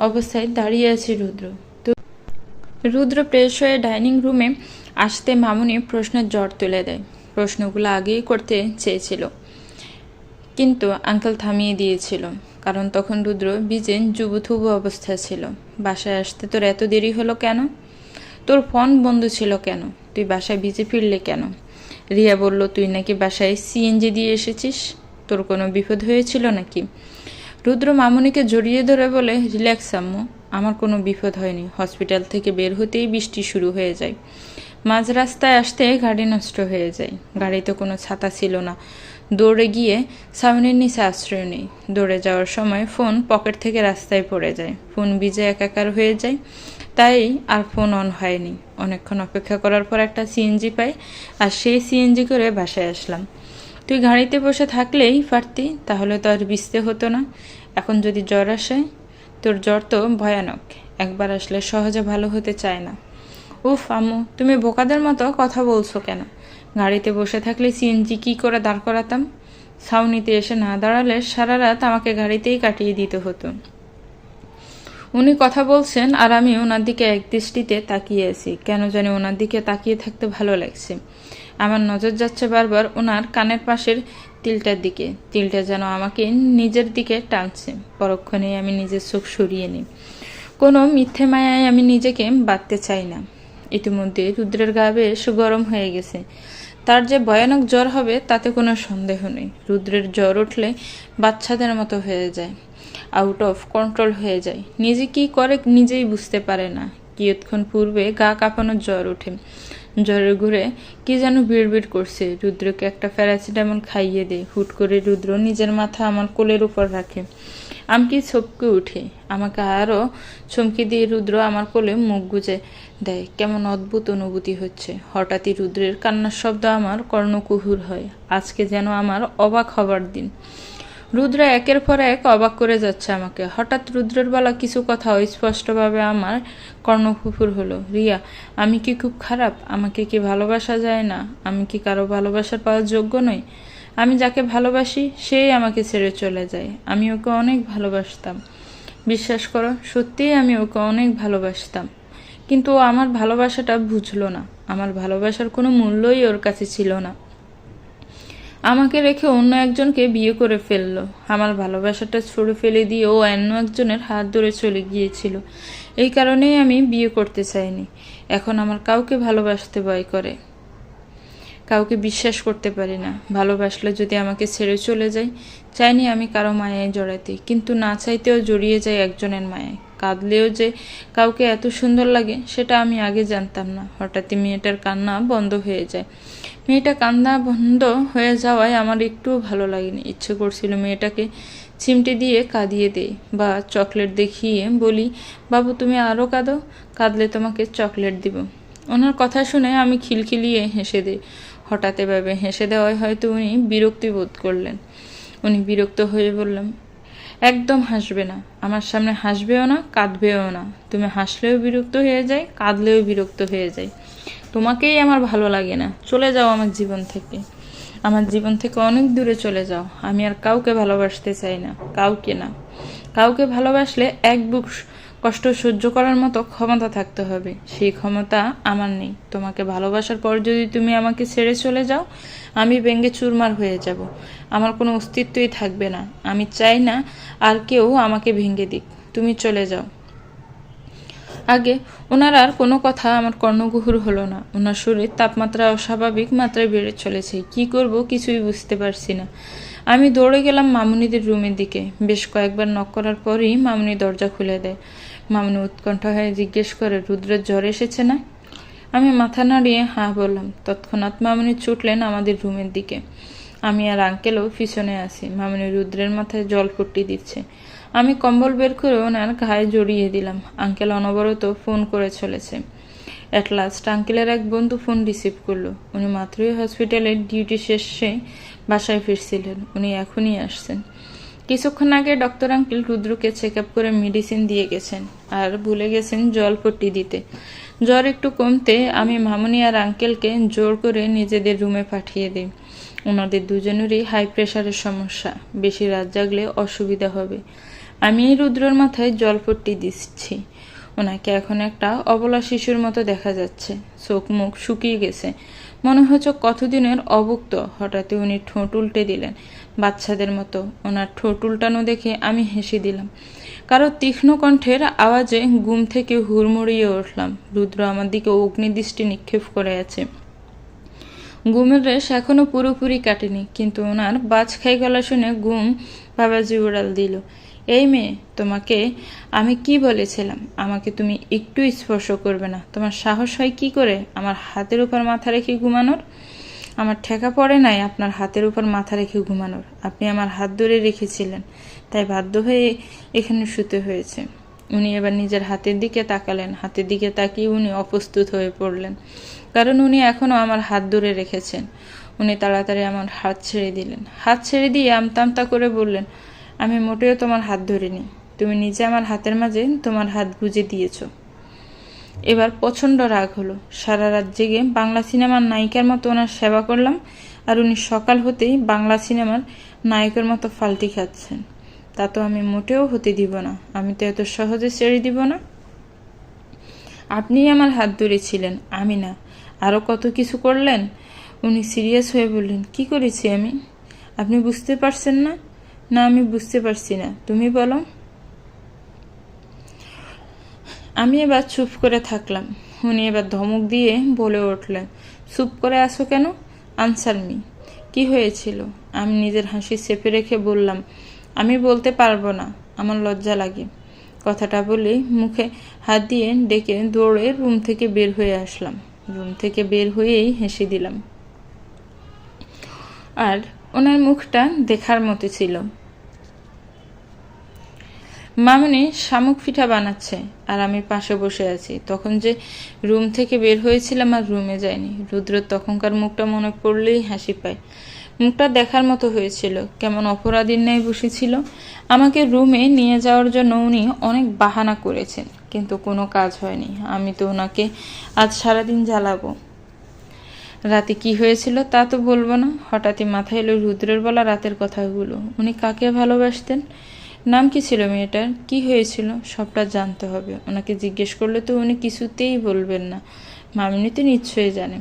অবস্থায় দাঁড়িয়ে আছে রুদ্র। রুদ্র ফ্রেশ হয়ে ডাইনিং রুমে আসতে মামুনি প্রশ্নের ঝড় তুলে দেয়। প্রশ্নগুলো আগেই করতে চেয়েছিল, কিন্তু আঙ্কেল থামিয়ে দিয়েছিল, কারণ তখন রুদ্র ভিজে জুবুথুবু অবস্থায় ছিল। বাসায় আসতে তোর এত দেরি হলো কেন? তোর ফোন বন্ধ ছিল কেন? তুই বাসায় ভিজে ফিরলে কেন? রিয়া বলল তুই নাকি বাসায় সিএনজি দিয়ে এসেছিস, তোর কোনো বিপদ হয়েছিল নাকি? রুদ্র মামুনিকে জড়িয়ে ধরে বলে, রিল্যাক্স আম্মু, আমার কোনো বিপদ হয়নি। হসপিটাল থেকে বের হতেই বৃষ্টি শুরু হয়ে যায়। মাঝ রাস্তায় আসতে গাড়ি নষ্ট হয়ে যায়। গাড়িতে কোনো ছাতা ছিল না। দৌড়ে গিয়ে সামনের নিচে আশ্রয় নেই। দৌড়ে যাওয়ার সময় ফোন পকেট থেকে রাস্তায় পড়ে যায়। ফোন ভিজে একাকার হয়ে যায়, তাই আর ফোন অন হয়নি। অনেকক্ষণ অপেক্ষা করার পর একটা সিএনজি পাই, আর সেই সিএনজি করে বাসায় আসলাম। তুই গাড়িতে বসে থাকলেই পারতি, তাহলে তো আর ভিজতে হতো না। এখন যদি জ্বর আসে, তোর জ্বর তো ভয়ানক, একবার আসলে সহজে ভালো হতে চায় না। উফ আম্মু, তুমি বোকাদের মতো কথা বলছো কেন? গাড়িতে বসে থাকলে সিএনজি কি করে দাঁড় করাতাম? ছাউনিতে এসে না দাঁড়ালে সারা রাত আমাকে গাড়িতেই কাটিয়ে দিতে হতো। উনি কথা বলছেন আর আমি ওনার দিকে একদৃষ্টিতে তাকিয়ে আছি। কেন জানি ওনার দিকে তাকিয়ে থাকতে ভালো লাগছে। আমার নজর যাচ্ছে বারবার ওনার কানের পাশের তিলটার দিকে। তিলটা যেন আমাকে নিজের দিকে টানছে। পরক্ষণেই আমি নিজের চোখ সরিয়ে নিই। কোনো মিথ্যে মায়ায় আমি নিজেকে বাঁধতে চাই না। ইতিমধ্যে রুদ্রের গা বেশ গরম হয়ে গেছে। তার যে ভয়ানক জ্বর হবে তাতে কোনো সন্দেহ নেই। রুদ্রের জ্বর উঠলে বাচ্চাদের মতো হয়ে যায়, আউট অফ কন্ট্রোল হয়ে যায়। নিজে কি করে নিজেই বুঝতে পারে না। কিয়ৎক্ষণ পূর্বে গা কাঁপানোর জ্বর ওঠে। জ্বরের ঘুরে কি যেন বিড়বিড় করছে। রুদ্রকে একটা প্যারাসিটামল খাইয়ে দেয়। হুট করে রুদ্র নিজের মাথা আমার কোলের উপর রাখে। আমি চমকে উঠে। আমাকে আরও চমকে দিয়ে রুদ্র আমার কোলে মুখ গুজে দেয়। কেমন অদ্ভুত অনুভূতি হচ্ছে। হঠাৎই রুদ্রের কান্নার শব্দ আমার কর্ণকুহুর হয়। আজকে যেন আমার অবাক হবার দিন। রুদ্র একের পর এক অবাক করে যাচ্ছে আমাকে। হঠাৎ রুদ্রের বলা কিছু কথা স্পষ্টভাবে আমার কর্ণকুহুর হলো। রিয়া, আমি কি খুব খারাপ? আমাকে কি ভালোবাসা যায় না? আমি কি কারো ভালোবাসার পাওয়ার যোগ্য নই? আমি যাকে ভালোবাসি সেই আমাকে ছেড়ে চলে যায়। আমি ওকে অনেক ভালোবাসতাম, বিশ্বাস করো, সত্যিই আমি ওকে অনেক ভালোবাসতাম। কিন্তু ও আমার ভালোবাসাটা বুঝলো না। আমার ভালোবাসার কোনো মূল্যই ওর কাছে ছিল না। আমাকে রেখে অন্য একজনকে বিয়ে করে ফেললো। আমার ভালোবাসাটা ছুড়ে ফেলে দিয়ে ও অন্য একজনের হাত ধরে চলে গিয়েছিল। এই কারণেই আমি বিয়ে করতে চাইনি। এখন আমার কাউকে ভালোবাসতে ভয় করে, কাউকে বিশ্বাস করতে পারি না। ভালোবাসলে যদি আমাকে ছেড়ে চলে যায়। চাইনি আমি কারো মায়ায় জড়াতে, কিন্তু না চাইতেও জড়িয়ে যায় একজনের মায়ায়। কাঁদলেও যে কাউকে এত সুন্দর লাগে সেটা আমি আগে জানতাম না। হঠাৎই মেয়েটার কান্না বন্ধ হয়ে যায়। মেয়েটা কান্না বন্ধ হয়ে যাওয়ায় আমার একটুও ভালো লাগেনি। ইচ্ছে করছিল মেয়েটাকে চিমটে দিয়ে কাঁদিয়ে দেই বা চকলেট দেখিয়ে বলি, বাবু তুমি আরও কাঁদো, কাঁদলে তোমাকে চকলেট দিব। ওনার কথা শুনে আমি খিলখিলিয়ে হেসে দিই। হঠাৎ এভাবে হেসে দেওয়ায় হয়তো উনি বিরক্তি বোধ করলেন। উনি বিরক্ত হয়ে বললেন, একদম হাসবে না, আমার সামনে হাসবেও না, কাঁদবেও না। তুমি হাসলেও বিরক্ত হয়ে যায়, কাঁদলেও বিরক্ত হয়ে যায়। তোমাকেই আমার ভালো লাগে না, চলে যাও আমার জীবন থেকে। আমার জীবন থেকে অনেক দূরে চলে যাও। আমি আর কাউকে ভালোবাসতে চাই না, কাউকে না। কাউকে ভালোবাসলে এক বুক কষ্ট সহ্য করার মতো ক্ষমতা থাকতে হবে। সেই ক্ষমতা আমার নেই। তোমাকে ভালোবাসার পর যদি তুমি আমাকে ছেড়ে চলে যাও, আমি ভেঙে চুরমার হয়ে যাব। আমার কোনো অস্তিত্বই থাকবে না। আমি চাই না আর কেউ আমাকে ভেঙে দিক। তুমি চলে যাও। আগে ওনার আর কোনো কথা আমার কর্ণকুহুর হলো না। ওনার শরীর তাপমাত্রা অস্বাভাবিক মাত্রায় বেড়ে চলেছে। কি করব কিছুই বুঝতে পারছি না। আমি দৌড়ে গেলাম মামুনিদের রুমের দিকে। বেশ কয়েকবার নক করার পরই মামুনি দরজা খুলে দেয়। মামুনি উৎকণ্ঠ হয়ে জিজ্ঞেস করে, রুদ্রের জ্বর এসেছে না? আমি মাথা নাড়িয়ে হ্যাঁ বললাম। তৎক্ষণাৎ মামুনি ছুটলেন আমাদের রুমের দিকে। আমি আর আঙ্কেলও পিছনে আছি। মামুনি রুদ্রের মাথায় জল পট্টি দিচ্ছে। আমি কম্বল বের করে ওনার গায়ে জড়িয়ে দিলাম। আঙ্কেল অনবরত ফোন করে চলেছে। অ্যাট লাস্ট আঙ্কেলের এক বন্ধু ফোন রিসিভ করলো। উনি মাত্রই হসপিটালের ডিউটি শেষে বাসায় ফিরছিলেন। উনি এখনই আসছেন। কিছুক্ষণ আগে ডক্টর আঙ্কেল রুদ্রকে চেক আপ করে মেডিসিন দিয়ে গেছেন। আর ভুলে গেছেন জলপট্টি দিতে। জ্বর একটু কমতে আমি মামুনি আর আঙ্কেলকে জোর করে নিজেদের রুমে পাঠিয়ে দিই। ওনাদের দুজনেরই হাই প্রেশারের সমস্যা, বেশি রাত জাগলে অসুবিধা হবে। আমি রুদ্রর মাথায় জলপট্টি দিচ্ছি। ওনাকে এখন একটা অবলা শিশুর মতো দেখা যাচ্ছে, চোখ মুখ শুকিয়ে গেছে, মনে হচ্ছে কতদিনের অভুক্ত। হঠাৎই উনি ঠোঁট উল্টে দিলেন বাচ্চাদের মতো। ওনার ঠোঁট উল্টানো দেখে আমি হেসে দিলাম। কারো তীক্ষ্ণ কণ্ঠের আওয়াজে ঘুম থেকে হুড়মুড়িয়ে উঠলাম। রুদ্র আমার দিকে অগ্নিদৃষ্টি নিক্ষেপ করে আছে। ঘুমের রেশ এখনো পুরোপুরি কাটেনি, কিন্তু ওনার বাজ খাই গলা শুনে ঘুম বাবাজি উড়াল দিল। এই মেয়ে, তোমাকে আমি কি বলেছিলাম? আমাকে তুমি একটু স্পর্শ করবে না? তোমার সাহস হয় কি করে আমার হাতের উপর মাথা রেখে ঘুমানোর? আমার ঠেকা পড়ে নাই আপনার হাতের উপর মাথা রেখে ঘুমানোর। আপনি আমার হাত ধরে রেখেছিলেন, তাই বাধ্য হয়ে এখানে শুতে হয়েছে। উনি এবার নিজের হাতের দিকে তাকালেন। হাতের দিকে তাকিয়ে উনি অপ্রস্তুত হয়ে পড়লেন, কারণ উনি এখনো আমার হাত ধরে রেখেছেন। উনি তাড়াতাড়ি আমার হাত ছেড়ে দিলেন। হাত ছেড়ে দিয়ে আমতা আমতা করে বললেন, আমি মোটেও তোমার হাত ধরিনি। তুমি নিজে আমার হাতের মাঝে তোমার হাত গুজে দিয়েছ। এবার প্রচণ্ড রাগ হলো। সারা রাত জেগে বাংলা সিনেমার নায়িকার মতো ওনার সেবা করলাম, আর উনি সকাল হতেই বাংলা সিনেমার নায়কের মতো ফালতি খাচ্ছেন। তা তো আমি মোটেও হতে দিব না। আমি তো এত সহজে ছেড়ে দিব না। আপনিই আমার হাত ধরেছিলেন, আমি না। আরও কত কিছু করলেন। উনি সিরিয়াস হয়ে বললেন, কি করেছি আমি? আপনি বুঝতে পারছেন না? না, আমি বুঝতে পারছি না, তুমি বলো। আমি এবার চুপ করে থাকলাম। উনি এবার ধমক দিয়ে বলে উঠলেন, চুপ করে আসো কেন? Answer me. কি হয়েছিল? আমি নিজের হাসি চেপে রেখে বললাম, আমি বলতে পারবো না, আমার লজ্জা লাগে। কথাটা বলে মুখে হাত দিয়ে ডেকে দৌড়ে রুম থেকে বের হয়ে আসলাম। রুম থেকে বের হয়েই হেসে দিলাম। আর ওনার মুখটা দেখার মতো ছিল। মামনি শামুক পিঠা বানাচ্ছে আর আমি পাশে বসে আছি। তখন যে রুম থেকে বের হয়েছিলাম আর রুমে যায়নি। রুদ্র তখনকার মুখটা মনে পড়লেই হাসি পায়। মুখটা দেখার মতো হয়েছিল, কেমন অপরাধীর ন্যায় বসেছিল। আমাকে রুমে নিয়ে যাওয়ার জন্য উনি অনেক বাহানা করেছেন, কিন্তু কোনো কাজ হয়নি। আমি তো ওনাকে আজ সারাদিন জ্বালাবো। রাতে কি হয়েছিল তা তো বলবো না। হঠাৎই মাথায় এলো রুদ্রের বলা রাতের কথাগুলো। উনি কাকে ভালোবাসতেন? নাম কি ছিল মেয়েটার? কি হয়েছিল? সবটা জানতে হবে। ওনাকে জিজ্ঞেস করলে তো উনি কিছুতেই বলবেন না। মামনি তো নিশ্চয়ই জানে।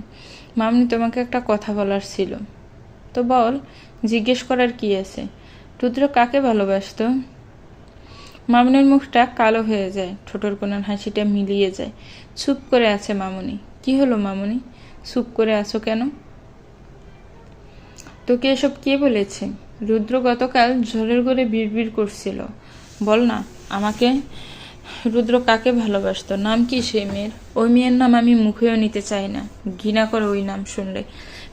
মামনি, তোমাকে একটা কথা বলার ছিল। তো বল, জিজ্ঞেস করার কি আছে? রুদ্র কাকে ভালোবাসত? মামনির মুখটা কালো হয়ে যায়, ঠোঁটের কোণের হাসিটা মিলিয়ে যায়। চুপ করে আছে মামনি। কি হলো মামনি, চুপ করে আছো কেন? তোকে এসব কে বলেছে? রুদ্র গতকাল ঝড়ের ঘরে বিড়বিড় করছিল। বল না আমাকে, রুদ্র কাকে ভালোবাসত? নাম কি সেই মেয়ের? ওই মেয়ের নাম আমি মুখেও নিতে চাই না। ঘৃণা করে ওই নাম শুনলে,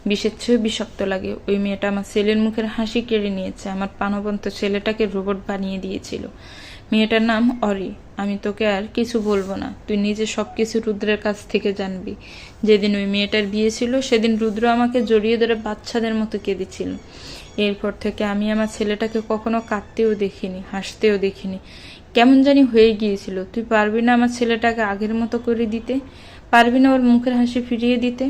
বিষের চেয়েও বিষাক্ত লাগে। ওই মেয়েটা আমার ছেলের মুখের হাসি কেড়ে নিয়েছে। আমার প্রাণবন্ত ছেলেটাকে রোবট বানিয়ে দিয়েছিল। মেয়েটার নাম অরি। আমি তোকে আর কিছু বলবো না, তুই নিজে সবকিছু রুদ্রের কাছ থেকে জানবি। যেদিন ওই মেয়েটার বিয়ে ছিল সেদিন রুদ্র আমাকে জড়িয়ে ধরে বাচ্চাদের মতো কেঁদেছিল। এরপর থেকে আমি আমার ছেলেটাকে কখনো কাঁদতেও দেখিনি, হাসতেও দেখিনি। কেমন জানি হয়ে গিয়েছিল। তুই পারবি না আমার ছেলেটাকে আগের মতো করে দিতে? পারবি না ওর মুখের হাসি ফিরিয়ে দিতে?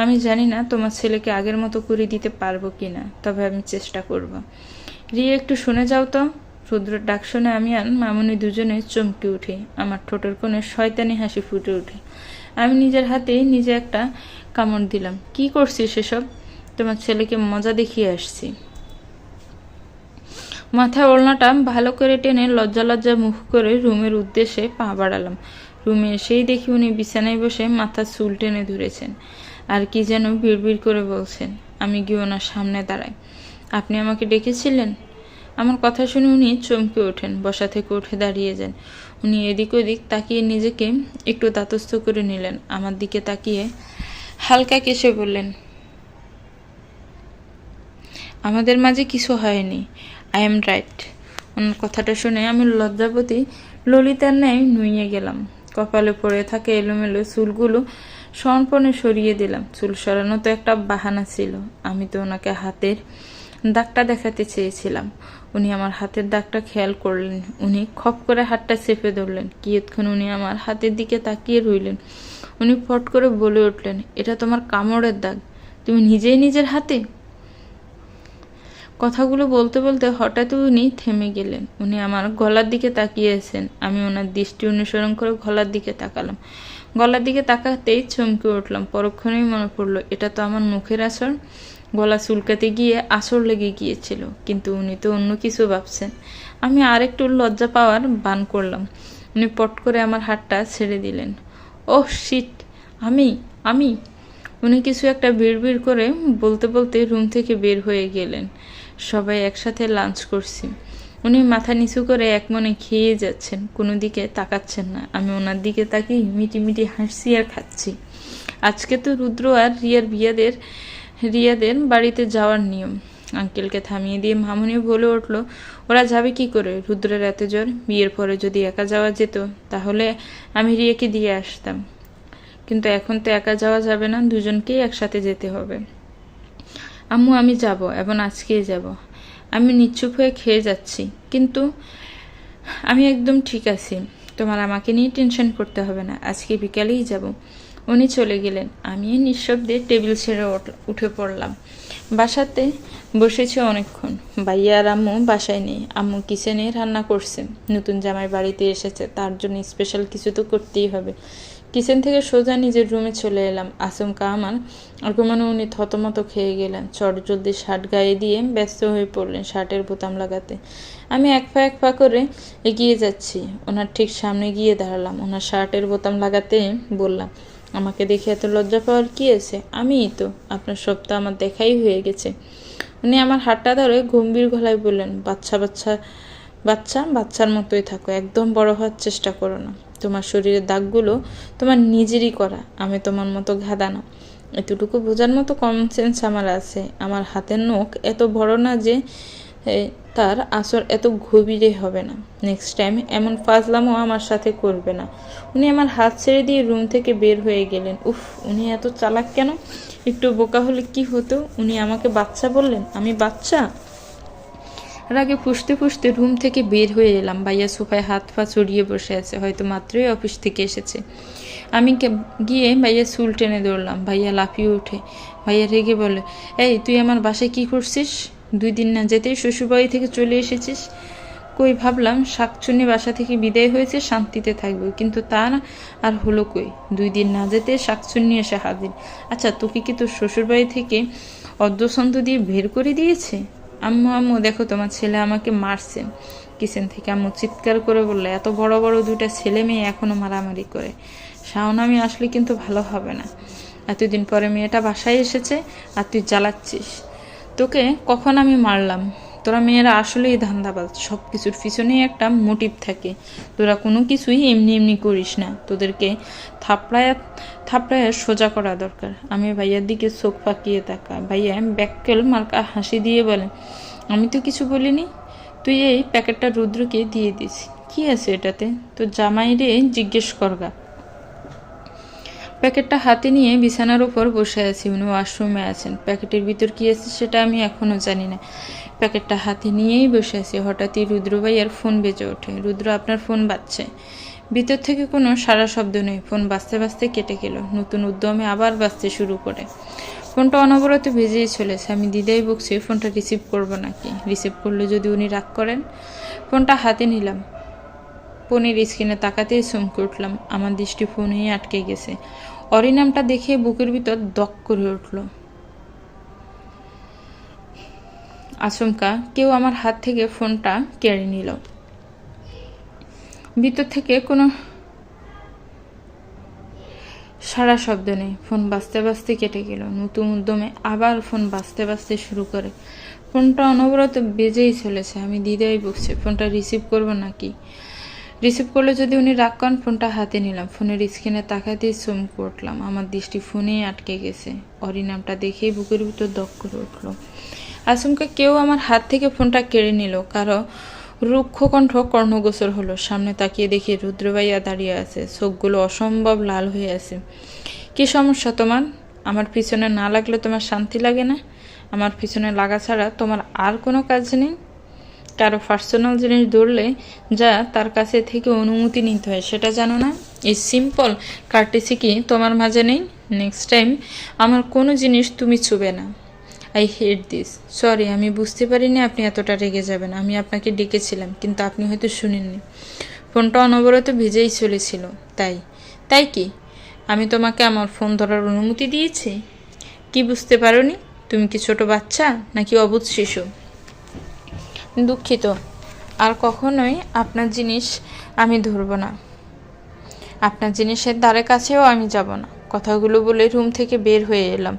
আমি জানি না তোমার ছেলেকে আগের মতো করে দিতে পারবো কিনা, তবে আমি চেষ্টা করব। রিয়া, একটু শুনে যাও তো। রুদ্রের ডাক শুনে আমি আর মামনি দুজনে চমকে উঠি। আমার ঠোঁটের কোণে শয়তানি হাসি ফুটে ওঠে। আমি নিজের হাতে নিজে একটা কামড় দিলাম। কি করছিস সেসব? তোমার ছেলেকে মজা দেখিয়ে আসছি। মাথায় ওড়নাটা ভালো করে টেনে লজ্জা লজ্জা মুখ করে রুমের উদ্দেশ্যে পা বাড়ালাম। রুমে এসেই দেখি উনি বিছানায় বসে মাথার চুল টেনে ধরেছেন আর কি যেন বিড়বিড় করে বলছেন। আমি গিয়ে ওনার সামনে দাঁড়াই। আপনি আমাকে ডেকেছিলেন? আমার কথা শুনে উনি চমকে ওঠেন, বসা থেকে উঠে দাঁড়িয়ে যান। উনি এদিক ওদিক তাকিয়ে নিজেকে একটু তাতস্থ করে নিলেন। আমার দিকে তাকিয়ে হালকা কেসে বললেন, আমাদের মাঝে কিছু হয়নি। I am right. ওনার কথাটা শুনে আমি লজ্জাবতী ললিতার ন্যায় নুইয়ে গেলাম। কপালে পড়ে থাকে এলোমেলো চুলগুলো সমর্পণে সরিয়ে দিলাম। চুল সরানো তো একটা বাহানা ছিল। আমি তো ওনাকে হাতের দাগটা দেখাতে চেয়েছিলাম। উনি আমার হাতের দাগটা খেয়াল করলেন। উনি খপ করে হাতটা চেপে ধরলেন। কিয়ৎক্ষণ উনি আমার হাতের দিকে তাকিয়ে রইলেন। উনি ফট করে বলে উঠলেন, এটা তোমার কামড়ের দাগ, তুমি নিজেই নিজের হাতে? কথাগুলো বলতে বলতে হঠাৎ উনি থেমে গেলেন। উনি আমার গলার দিকে তাকিয়েছেন। আমি ওনার দৃষ্টি অনুসরণ করে গলার দিকে তাকালাম। গলার দিকে তাকাতেই চমকে উঠলাম। পরক্ষণেই মনে পড়লো, এটা তো আমার মুখের আঁচড়। গলা চুলকাতে গিয়ে আঁচড় লেগে গিয়েছিল, কিন্তু উনি তো অন্য কিছু ভাবছেন। আমি আর একটু লজ্জা পাওয়ার বান করলাম। উনি পট করে আমার হাতটা ছেড়ে দিলেন। ওহ শিট, আমি আমি উনি কিছু একটা বিড়বিড় করে বলতে বলতে রুম থেকে বের হয়ে গেলেন। সবাই একসাথে লাঞ্চ করছি। উনি মাথা নিচু করে এক মনে খেয়ে যাচ্ছেন, কোনো দিকে তাকাচ্ছেন না। আমি ওনার দিকে তাকিয়ে মিটি মিটি হাসছি আর খাচ্ছি। আজকে তো রুদ্র আর রিয়াদের বাড়িতে যাওয়ার নিয়ম। আঙ্কেলকে থামিয়ে দিয়ে মামুনি বলে উঠল, ওরা যাবে কি করে? রুদ্রের এত জ্বর, বিয়ের পরে যদি একা যাওয়া যেত তাহলে আমি রিয়াকে দিয়ে আসতাম, কিন্তু এখন তো একা যাওয়া যাবে না, দুজনকেই একসাথে যেতে হবে। আম্মু আমি যাব, এবং আজকেই যাব। আমি নিশ্চুপ হয়ে খেয়ে যাচ্ছি, কিন্তু আমি একদম ঠিক আছি। তোমার আমাকে নিয়ে টেনশন করতে হবে না, আজকে বিকালেই যাব। উনি চলে গেলেন। আমি নিঃশব্দে টেবিল ছেড়ে উঠে পড়লাম। বাসাতে বসেছে অনেকক্ষণ। ভাইয়া আর আম্মু বাসায় নেই। আম্মু কিচেনে রান্না করছে। নতুন জামাই বাড়িতে এসেছে, তার জন্য স্পেশাল কিছু তো করতেই হবে। কিচেন থেকে সোজা নিজের রুমে চলে এলাম। আচমকা আমার আগমনে উনি থতমত খেয়ে গেলেন। চটজলদি শার্ট গায়ে দিয়ে ব্যস্ত হয়ে পড়লেন শার্টের বোতাম লাগাতে। আমি এক পা করে এগিয়ে যাচ্ছি। ওনার ঠিক সামনে গিয়ে দাঁড়ালাম। ওনার শার্টের বোতাম লাগাতে বললাম, আমাকে দেখে এত লজ্জা পাওয়ার কি আছে? আমিই তো, আপনার সব তো আমার দেখাই হয়ে গেছে। উনি আমার হাতটা ধরে গম্ভীর গলায় বললেন, বাচ্চার মতোই থাকো, একদম বড় হওয়ার চেষ্টা করো না। তোমার শরীরের দাগগুলো তোমার নিজেরই করা, আমি তোমার মতো গাধা না। এতটুকু বোঝার মতো কমন সেন্স আমার আছে। আমার হাতের নখ এত বড় না যে তার আসর এত গভীরে হবে না। নেক্সট টাইম এমন ফাজলামও আমার সাথে করবে না। উনি আমার হাত ছেড়ে দিয়ে রুম থেকে বের হয়ে গেলেন। উফ, উনি এত চালাক কেন? একটু বোকা হলে কি হতো? উনি আমাকে বাচ্চা বললেন, আমি বাচ্চা? এর আগে ফুসতে ফুসতে রুম থেকে বের হয়ে এলাম। ভাইয়া সোফায় হাত পা চড়িয়ে বসে আছে, হয়তো মাত্রই অফিস থেকে এসেছে। আমি গিয়ে ভাইয়া চুল টেনে ধরলাম। ভাইয়া লাফিয়ে ওঠে। ভাইয়া রেগে বলে, এই তুই আমার বাসায় কি করছিস? 2 দিন না যেতেই শ্বশুরবাড়ি থেকে চলে এসেছিস। কই, ভাবলাম শাকচুন্নি বাসা থেকে বিদায় হয়েছে, শান্তিতে থাকবে, কিন্তু তা আর হলো কই। 2 দিন না যেতে শাকচুন্নি এসে হাজির। আচ্ছা, তোকে কি তোর শ্বশুরবাড়ি থেকে অর্ধসন্ধ দিয়ে বের করে দিয়েছে? আম্মু আম্মু দেখো, তোমার ছেলে আমাকে মারছে। কিচেন থেকে আম্মু চিৎকার করে বললে, এত বড় বড় 2টা ছেলে মেয়ে এখনো মারামারি করে। শাওনামি আসলে কিন্তু ভালো হবে না। এতদিন পরে মেয়েটা বাসায় এসেছে আর তুই জ্বালাচ্ছিস। তোকে কখন আমি মারলাম? তোরা মেয়েরা আসলেই ধান্দাবাজ, সব কিছুর পিছনেই একটা মোটিভ থাকে। তোরা কোনো কিছুই এমনি এমনি করিস না, তোদেরকে থাপড়ায় সোজা করা দরকার। আমি ভাইয়ার দিকে চোখ পাকিয়ে তাকা। ভাইয়া ব্যাককেল মার্কা হাসি দিয়ে বলেন, আমি তো কিছু বলিনি, তুই এই প্যাকেটটা রুদ্রকে দিয়ে দিস। কি আছে এটাতে? তোর জামাইরে জিজ্ঞেস করগা। প্যাকেটটা হাতে নিয়ে বিছানার উপর বসে আছি। উনি ওয়াশরুমে আছেন। প্যাকেটের ভিতর কি আছে সেটা আমি এখনও জানি না। প্যাকেটটা হাতে নিয়েই বসে আছি। হঠাৎই রুদ্র ভাইয়ার ফোন বেজে ওঠে। রুদ্র, আপনার ফোন বাজছে। ভিতর থেকে কোনো সারা শব্দ নেই। ফোন বাজতে বাজতে কেটে গেল। নতুন উদ্যমে আবার বাজতে শুরু করে। ফোনটা অনবরত ভেজেই চলেছে। আমি দ্বিধায় বকছি ফোনটা রিসিভ করব নাকি। রিসিভ করলে যদি উনি রাগ করেন। ফোনটা হাতে নিলাম। ফোনের স্ক্রিনে তাকাতেই চমকে উঠলাম। আমার দৃষ্টি ফোনেই আটকে গেছে। অরিনামটা দেখে বুকের ভিতর দক করে উঠল। আচমকা কেউ আমার হাত থেকে ফোনটা কেড়ে নিল। ভিতর থেকে কোনো সারা শব্দ নেই। ফোন বাজতে বাজতে কেটে গেল। নতুন উদ্যমে আবার ফোন বাজতে বাজতে শুরু করে। ফোনটা অনবরত বেজেই চলেছে। আমি দ্বিধায় বকছি ফোনটা রিসিভ করব নাকি। রিসিভ করলে যদি উনি রাগ করেন। ফোনটা হাতে নিলাম। ফোনের স্ক্রিনে তাকাতেই চমকে উঠলাম। আমার দৃষ্টি ফোনেই আটকে গেছে। অরিনামটা দেখেই বুকের ভিতর দক করে উঠল। আচমকা কেউ আমার হাত থেকে ফোনটা কেড়ে নিল। কারো রুক্ষ কণ্ঠ কর্ণগোচর হলো। সামনে তাকিয়ে দেখি রুদ্র ভাইয়া দাঁড়িয়ে আছে। চোখগুলো অসম্ভব লাল হয়ে আছে। কি সমস্যা তোমার? আমার পিছনে না লাগলে তোমার শান্তি লাগে না? আমার পিছনে লাগা ছাড়া তোমার আর কোনো কাজ নেই? কারো পার্সোনাল জিনিস ধরলে যা তার কাছে থেকে অনুমতি নিতে হয় সেটা জানো না? এই সিম্পল কার্টেসি কি তোমার মাঝে নেই? নেক্সট টাইম আমার কোনো জিনিস তুমি ছুবে না। I hate this. সরি, আমি বুঝতে পারিনি আপনি এতটা রেগে যাবেন। আমি আপনাকে ডেকেছিলাম, কিন্তু আপনি হয়তো শুনেননি। ফোনটা অনবরত ভিজেই চলেছিল। তাই তাই কি আমি তোমাকে আমার ফোন ধরার অনুমতি দিয়েছি? কি বুঝতে পারোনি? তুমি কি ছোট বাচ্চা নাকি অবুঝ শিশু? দুঃখিত, আর কখনোই আপনার জিনিস আমি ধরব না। আপনার জিনিসের ধারে কাছেও আমি যাব না। কথাগুলো বলে রুম থেকে বের হয়ে এলাম।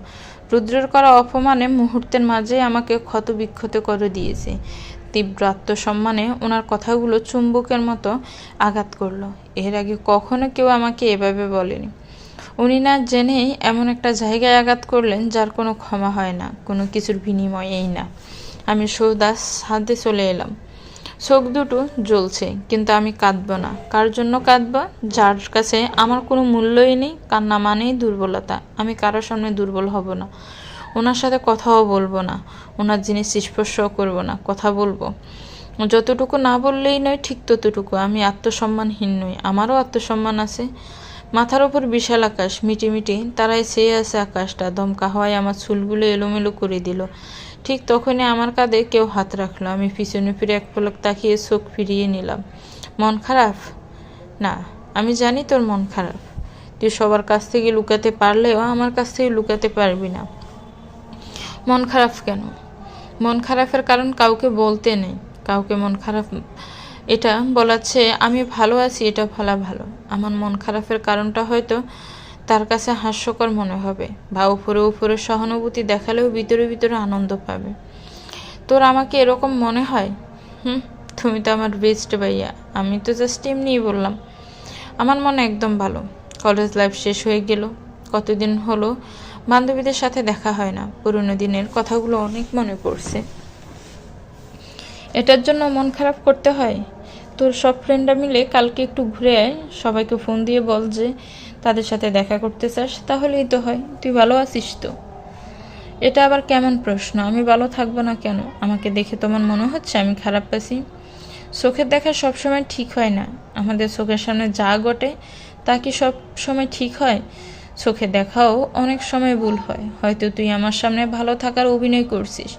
রুদ্রের করা অপমানে মুহূর্তের মাঝে আমাকে ক্ষতবিক্ষত করে দিয়েছে। তীব্র আত্মসম্মানে ওনার কথাগুলো চুম্বকের মতো আঘাত করলো। এর আগে কখনো কেউ আমাকে এভাবে বলেনি। উনি না জেনেই এমন একটা জায়গায় আঘাত করলেন যার কোনো ক্ষমা হয় না, কোনো কিছুর বিনিময়েই না। আমি সৌদাস হাতে চলে এলাম। চোখ দুটো জ্বলছে, কিন্তু আমি কাঁদব না। কার জন্য কাঁদব? যার কাছে আমার কোনো মূল্যই নেই। কান্না মানেই দুর্বলতা। আমি কারোর সামনে দুর্বল হব না। ওনার সাথে কথাও বলবো না, ওনার জিনিস স্পর্শও করবো না। কথা বলবো যতটুকু না বললেই নয়, ঠিক ততটুকু। আমি আত্মসম্মানহীন নই, আমারও আত্মসম্মান আছে। মাথার ওপর বিশাল আকাশ, মিটিমিটি তারাই চেয়ে আছে আকাশটা। দমকা হওয়ায় আমার চুলগুলো এলোমেলো করে দিল। ঠিক তখনই আমার কাঁধে কেউ হাত রাখলো। আমি পিছনে ফিরে এক পলক তাকিয়ে চোখ ফিরিয়ে নিলাম। মন খারাপ? না, আমি জানি তোর মন খারাপ। তুই সবার কাছ থেকে লুকাতে পারলেও আমার কাছ থেকে লুকাতে পারবি না। মন খারাপ কেন? মন খারাপের কারণ কাউকে বলতে নেই। কাউকে মন খারাপ এটা বলাচ্ছে আমি ভালো আছি, এটা বলা ভালো। আমার মন খারাপের কারণটা হয়তো তার কাছে হাস্যকর মনে হবে, বা উপরে উপরে সহানুভূতি দেখালেও ভিতরে ভিতরে আনন্দ পাবে। তোর আমাকে এরকম মনে হয়? তুমি তো আমার বেস্ট ভাইয়া। আমি তো জাস্ট এমনিই বললাম। আমার মনে একদম ভালো। কলেজ লাইফ শেষ হয়ে গেল। কতদিন হলো বান্ধবীদের সাথে দেখা হয় না। পুরনো দিনের কথাগুলো অনেক মনে পড়ছে। এটার জন্য মন খারাপ করতে হয়? তোর সব ফ্রেন্ডরা মিলে কালকে একটু ঘুরে আয়। সবাইকে ফোন দিয়ে বল যে তাদের সাথে দেখা করতে চাস, তাহলেই তো হয়। তুই ভালো আছিস তো? এটা আবার কেমন প্রশ্ন? আমি ভালো থাকবো না কেন? আমাকে দেখে তোমার মনে হচ্ছে আমি খারাপ আছি? চোখের দেখা সবসময় ঠিক হয় না। আমাদের চোখের সামনে যা ঘটে তা কি সব সময় ঠিক হয়? চোখে দেখাও অনেক সময় ভুল হয়। হয়তো তুই আমার সামনে ভালো থাকার অভিনয় করছিস,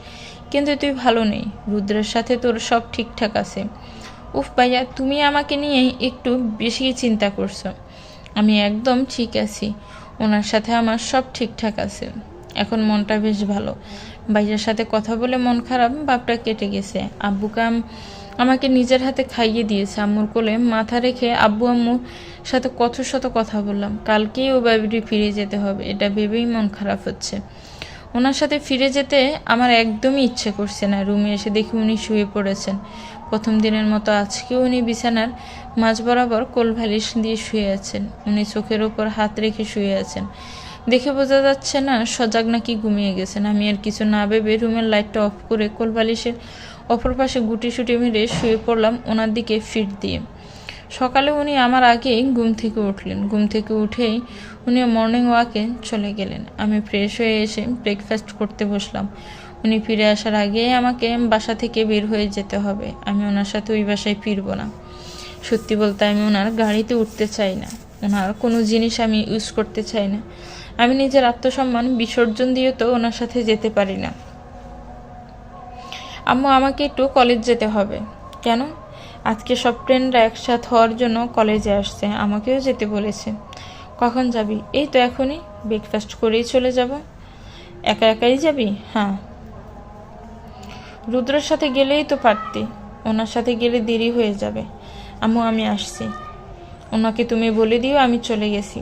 কিন্তু তুই ভালো নেই। রুদ্রের সাথে তোর সব ঠিকঠাক আছে। উফ ভাইয়া, তুমি আমাকে নিয়ে একটু বেশি চিন্তা করছো। আমি একদম ঠিক আছি। ওনার সাথে আমার সব ঠিকঠাক আছে। এখন মনটা বেশ ভালো। ভাইয়ার সাথে কথা বলে মন খারাপ ভাবটা কেটে গেছে। আব্বুকে আমাকে নিজের হাতে খাইয়ে দিয়েছে। আম্মুর কোলে মাথা রেখে আব্বু আম্মুর সাথে কত শত কথা বললাম। কালকেই ও বাড়ি ফিরে যেতে হবে, এটা ভেবেই মন খারাপ হচ্ছে। ওনার সাথে ফিরে যেতে আমার একদমই ইচ্ছে করছে না। রুমে এসে দেখি উনি শুয়ে পড়েছেন। প্রথম দিনের মতো আজকেও উনি বিছানার মাঝ বরাবর কোলবালিশ দিয়ে শুয়ে আছেন। উনি চোখের ওপর হাত রেখে শুয়ে আছেন। দেখে বোঝা যাচ্ছে না সজাগ নাকি ঘুমিয়ে গেছেন। আমি আর কিছু না ভেবে রুমের লাইটটা অফ করে কোলবালিশের অপর পাশে গুটি মেরে শুয়ে পড়লাম ওনার দিকে ফিট দিয়ে। সকালে উনি আমার আগেই ঘুম থেকে উঠলেন। ঘুম থেকে উঠেই উনি মর্নিং ওয়াকে চলে গেলেন। আমি ফ্রেশ হয়ে এসে ব্রেকফাস্ট করতে বসলাম। উনি ফিরে আসার আগেই আমাকে বাসা থেকে বের হয়ে যেতে হবে। আমি ওনার সাথে ওই বাসায় ফিরবো না। সত্যি বলতে আমি ওনার গাড়িতে উঠতে চাই না। ওনার কোনো জিনিস আমি ইউজ করতে চাই না। আমি নিজের আত্মসম্মান বিসর্জন দিয়ে তো ওনার সাথে যেতে পারি না। আম্মু, আমাকে একটু কলেজ যেতে হবে। কেন? আজকে সব ফ্রেন্ডরা একসাথ হওয়ার জন্য কলেজে আসছে, আমাকেও যেতে বলেছে। কখন যাবি? এই তো এখনই, ব্রেকফাস্ট করেই চলে যাব। একা একাই যাবি? হ্যাঁ। রুদ্রের সাথে গেলেই তো পারতি। ওনার সাথে গেলে দেরি হয়ে যাবে। আম্মু, আমি আসছি। ওনাকে তুমি বলে দিও আমি চলে গেছি।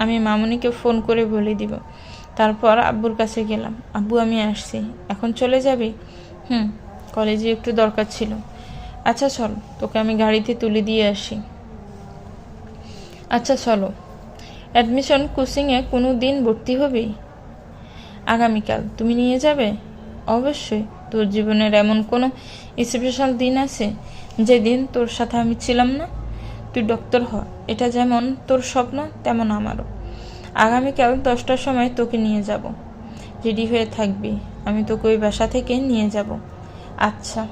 আমি মামুনিকে ফোন করে বলে দিব। তারপর আব্বুর কাছে গেলাম। আব্বু, আমি আসছি। এখন চলে যাবি? কলেজে একটু দরকার ছিল। আচ্ছা চল, তোকে আমি গাড়িতে তুলে দিয়ে আসি। আচ্ছা চলো। অ্যাডমিশন কোচিংয়ে কোনো দিন ভর্তি হবি? আগামীকাল। তুমি নিয়ে যাবে? অবশ্যই। তোর জীবনের এমন কোনো স্পেশাল দিন আছে যেদিন তোর সাথে আমি ছিলাম না? তুই ডক্টর হ, এটা যেমন তোর স্বপ্ন তেমন আমারও। আগামীকাল 10টার সময় তোকে নিয়ে যাব। রেডি হয়ে থাকবি, আমি তোকে ওই বাসা থেকে নিয়ে যাব। আচ্ছা।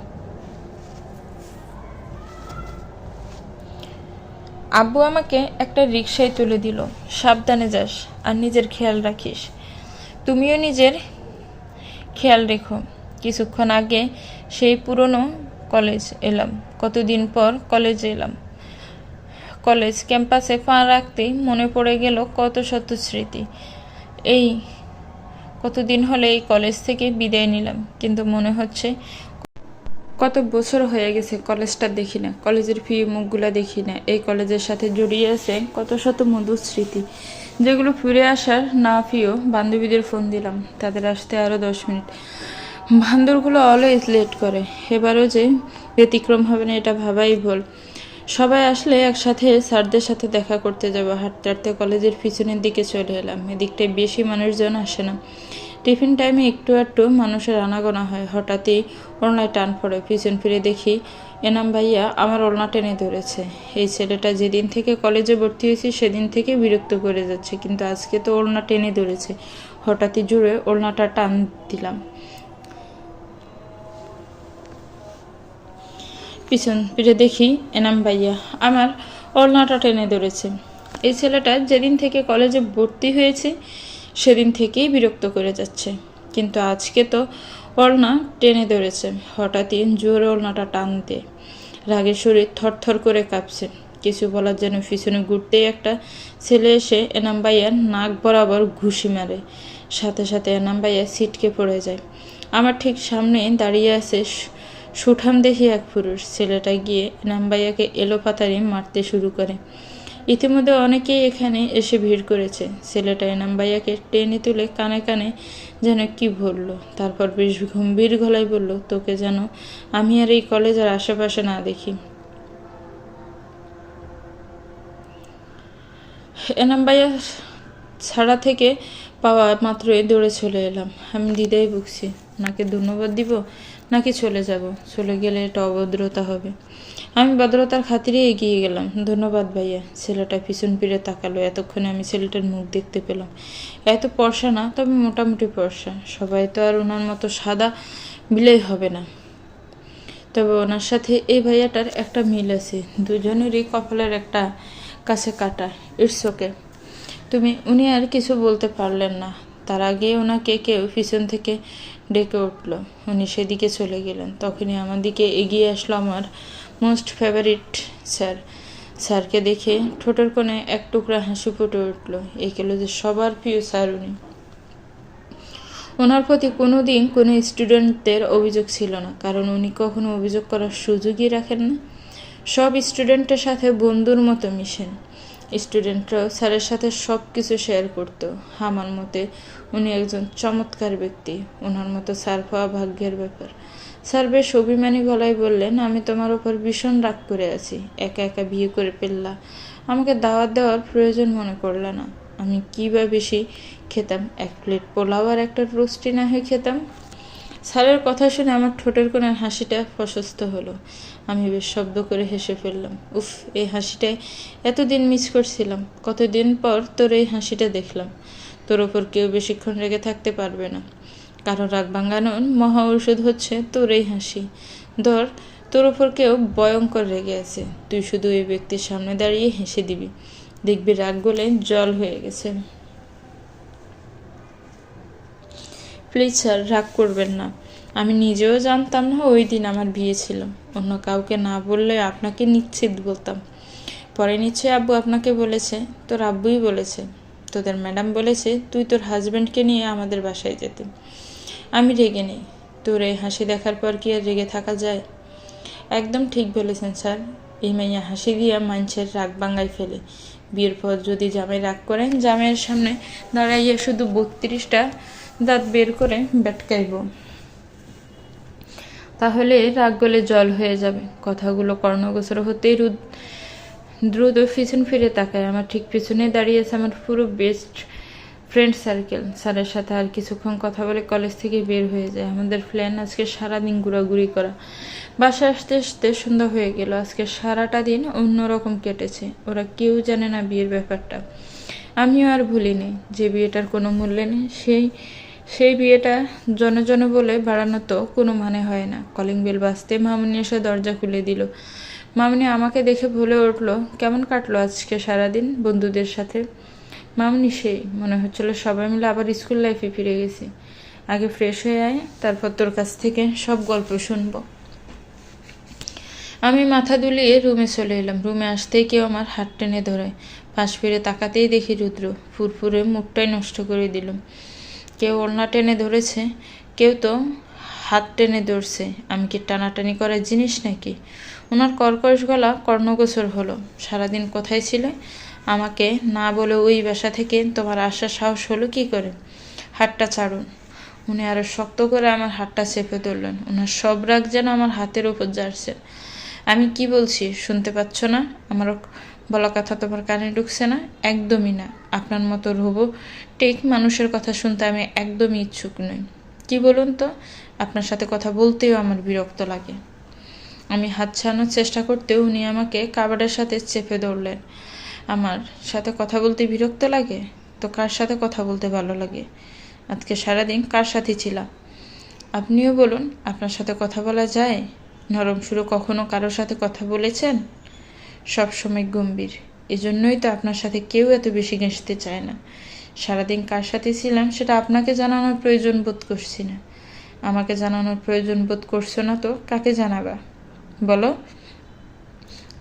আব্বু আমাকে একটা রিকশায় তুলে দিল। সাবধানে যাস আর নিজের খেয়াল রাখিস। তুমিও নিজের খেয়াল রেখো। কিছুক্ষণ আগে সেই পুরনো কলেজ এলাম। কতদিন পর কলেজে এলাম। কলেজ ক্যাম্পাসে পা রাখতেই মনে পড়ে গেল কত শত স্মৃতি। এই কতদিন হলে এই কলেজ থেকে বিদায় নিলাম, কিন্তু মনে হচ্ছে কত বছর হয়ে গেছে কলেজটা দেখি না, কলেজের প্রিয় মুখগুলো দেখি না। এই কলেজের সাথে জড়িয়ে আছে কত শত মধুর স্মৃতি, যেগুলো ফিরে আসার না প্রিয়। বান্ধবীদের ফোন দিলাম, তাদের আসতে আরও 10 মিনিট। বান্দরগুলো অলওয়েজ লেট করে, এবারও যে ব্যতিক্রম হবে না এটা ভাবাই ভুল। সবাই আসলে একসাথে স্যারদের সাথে দেখা করতে যাব। হাঁটতে হাঁটতে কলেজের পিছনের দিকে চলে এলাম। এদিকটায় বেশি মানুষজন আসে না। টিফিন টাইমে একটু একটু মানুষের আনাগোনা হয়। হঠাৎই ওড়নায় টান পড়ে, পিছন ফিরে দেখি এনাম ভাইয়া আমার ওড়না টেনে ধরেছে। এই ছেলেটা যেদিন থেকে কলেজে ভর্তি হয়েছি সেদিন থেকে বিরক্ত করে যাচ্ছে, কিন্তু আজকে তো ওড়না টেনে ধরেছে। হঠাৎই জুড়ে ওড়নাটা টান দিলাম। পিছন ফিরে দেখি এনাম ভাইয়া আমার ওড়নাটা টেনে ধরেছে। এই ছেলেটা যেদিন থেকে কলেজে ভর্তি হয়েছে সেদিন থেকেই বিরক্ত করে যাচ্ছে, কিন্তু আজকে তো ওড়না টেনে ধরেছে। হঠাৎই জোরে ওড়নাটা টানতে রাগের শরীর থরথর করে কাঁপছে। কিছু বলার জন্য পিছনে ঘুরতেই একটা ছেলে এসে এনাম ভাইয়ার নাক বরাবর ঘুষি মারে। সাথে সাথে এনাম ভাইয়া ছিটকে পড়ে যায়। আমার ঠিক সামনে দাঁড়িয়ে আছে সুঠাম দেখি এক পুরুষ। ছেলেটা গিয়ে এনাম ভাইয়াকে এলোপাতাড়ি মারতে শুরু করে। ইতিমধ্যে অনেকেই এখানে এসে ভিড় করেছে। ছেলেটা এনাম ভাইয়াকে টেনে তুলে কানে কানে যেন কি বলল, তারপর বেশ গম্ভীর গলায় বলল, তোকে যেন আমি আর এই কলেজের আশেপাশে না দেখি। এনাম ভাইয়া ছাড়া থেকে পাওয়া মাত্রই দৌড়ে চলে এলাম। আমি দ্বিধায় ভুগছি, ওনাকে ধন্যবাদ দিব নাকি চলে যাব। চলে গেলে এটা অভদ্রতা হবে। আমি ভদ্রতার খাতিরে এগিয়ে গেলাম। ধন্যবাদ ভাইয়া। ছেলেটা পিছন ফিরে তাকালো। এতক্ষণে আমি ছেলেটার মুখ দেখতে পেলাম। এত ফর্সা না, তবে মোটামুটি ফর্সা। সবাই তো আর ওনার মতো সাদা বিলেই হবে না, তবে ওনার সাথে এই ভাইয়াটার একটা মিল আছে। দুজনেরই কপালের একটা কাছে কাটা। It's okay. উনি আর কিছু বলতে পারলেন না। তার আগে ওনাকে কেউ পিছন থেকে ডেকে উঠল। উনি সেদিকে চলে গেলেন। তখনই আমার দিকে এগিয়ে আসলো আমার মোস্ট ফেভারিট স্যার। স্যারকে দেখে ঠোঁটের কোণে এক টুকরা হাসি ফুটে উঠল। এই কলেজের সবার প্রিয় স্যার উনি। ওনার প্রতি কোনোদিন কোনো স্টুডেন্টদের অভিযোগ ছিল না, কারণ উনি কখনো অভিযোগ করার সুযোগই রাখেন না। সব স্টুডেন্টের সাথে বন্ধুর মতো মিশেন। স্টুডেন্টরাও স্যারের সাথে সব কিছু শেয়ার করতো। আমার মতে উনি একজন চমৎকার ব্যক্তি। ওনার মতো স্যার পাওয়া ভাগ্যের ব্যাপার। স্যার বেশ অভিমানী গলায় বললেন, আমি তোমার ওপর ভীষণ রাগ করে আছি। একা একা বিয়ে করে ফেললা, আমাকে দাওয়াত দেওয়ার প্রয়োজন মনে করলে না। আমি কী বা বেশি খেতাম, 1 প্লেট পোলাও আর একটা রোস্টি না হয়ে খেতাম। স্যারের কথা শুনে আমার ঠোঁটের কোণের হাসিটা প্রশস্ত হলো। আমি বেশ শব্দ করে হেসে ফেললাম। উফ, এই হাসিটাই এতদিন মিস করছিলাম। কতদিন পর তোর এই হাসিটা দেখলাম। তোর ওপর কেউ বেশিক্ষণ রেগে থাকতে পারবে না। কারণ রাগ ভাঙানোর মহা ঔষধ হচ্ছে তোর এই হাসি। ধর, তোর ওপর কেউ ভয়ঙ্কর রেগে আছে, তুই শুধু এই ব্যক্তির সামনে দাঁড়িয়ে হেসে দিবি, দেখবি রাগ গলে জল হয়ে গেছে। প্লিজ স্যার, রাগ করবেন না। আমি নিজেও জানতাম না ওই দিন আমার বিয়ে ছিল। অন্য কাউকে না বললে আপনাকে নিশ্চিত বলতাম। পরে নিশ্চয়ই আব্বু আপনাকে বলেছে। তোর আব্বুই বলেছে। তোদের ম্যাডাম বলেছে তুই তোর হাজব্যান্ডকে নিয়ে আমাদের বাসায় যেতে। আমি রেগে নেই। তোর এই হাসি দেখার পর কি আর রেগে থাকা যায়? একদম ঠিক বলেছেন স্যার। এই মাইয়া হাসি দিয়া মানুষের রাগ ভাঙাই ফেলে। বিয়ের পর যদি জামাই রাগ করেন, জামাইয়ের সামনে দাঁড়াইয়া শুধু 32টা দাঁত বের করে বেটকাইব, তাহলে রাগ গলে জল হয়ে যাবে। কথাগুলো কর্ণগোচর হতেই দ্রুত পিছন ফিরে তাকায়। আমার ঠিক পিছনে দাঁড়িয়েছে আমার পুরো বেস্ট ফ্রেন্ড সার্কেল। স্যারের সাথে আর কিছুক্ষণ কথা বলে কলেজ থেকে বের হয়ে যায়। আমাদের প্ল্যান আজকে সারাদিন ঘোরাঘুরি করা। বাসায় আসতে আসতে সন্ধ্যা হয়ে গেল। আজকে সারাটা দিন অন্যরকম কেটেছে। ওরা কেউ জানে না বিয়ের ব্যাপারটা। আমিও আর ভুলিনি যে বিয়েটার কোনো মূল্য নেই। সেই বিয়েটা জনে বলে বাড়ানো তো কোনো মানে হয় না। কলিং বেল বাজতে মামুনি এসে দরজা খুলে দিল। মামনি আমাকে দেখে বলে উঠলো, কেমন কাটলো আজকে সারাদিন বন্ধুদের সাথে? মামনি সেই মনে হচ্ছিল সবাই মিলে আবার স্কুল লাইফে ফিরে গেছি। আগে ফ্রেশ হয়ে আয়, তারপর তোর কাছ থেকে সব গল্প শুনবো। আমি মাথা দুলিয়ে রুমে চলে এলাম। রুমে আসতেই কেউ আমার হাত টেনে ধরে। পাশ ফিরে তাকাতেই দেখি রুদ্র। ফুরফুরে মুখটাই নষ্ট করে দিলাম। কেউ ওড়না টেনে ধরেছে, কেউ তো হাত টেনে ধরছে। আমি কি টানাটানি করার জিনিস নাকি? ওনার কর্কশ গলা কর্ণগোচর হলো। সারাদিন কোথায় ছিলে? আমাকে না বলে ওই বাসা থেকে তোমার আসার সাহস হলো কি করে? হাতটা ছাড়ুন। উনি আরো শক্ত করে আমার হাতটা চেপে ধরলেন। ওনার সব রাগ যেন আমার হাতের উপর জারছে। আমি কি বলছি শুনতে পাচ্ছ না? আমার বলা কথা তোমার কানে ঢুকছে না? একদমই না। আপনার মতো রোবটিক মানুষের কথা শুনতে আমি একদমই ইচ্ছুক নই। কি বলুন তো? আপনার সাথে কথা বলতেও আমার বিরক্ত লাগে। আমি হাত ছাড়ানোর চেষ্টা করতেও উনি আমাকে কাবাডের সাথে চেপে ধরলেন। আমার সাথে কথা বলতে বিরক্ত লাগে? তো কার সাথে কথা বলতে ভালো লাগে? আজকে সারাদিন কার সাথে ছিলাম? আপনিও বলুন, আপনার সাথে কথা বলা যায়? নরম সুরে কখনো কারোর সাথে কথা বলেছেন? সবসময় গম্ভীর। এজন্যই তো আপনার সাথে কেউ এত বেশি ঘেঁষতে চায় না। সারাদিন কার সাথে ছিলাম সেটা আপনাকে জানানোর প্রয়োজন বোধ করছি না। আমাকে জানানোর প্রয়োজন বোধ করছো না তো কাকে জানাবা বলো?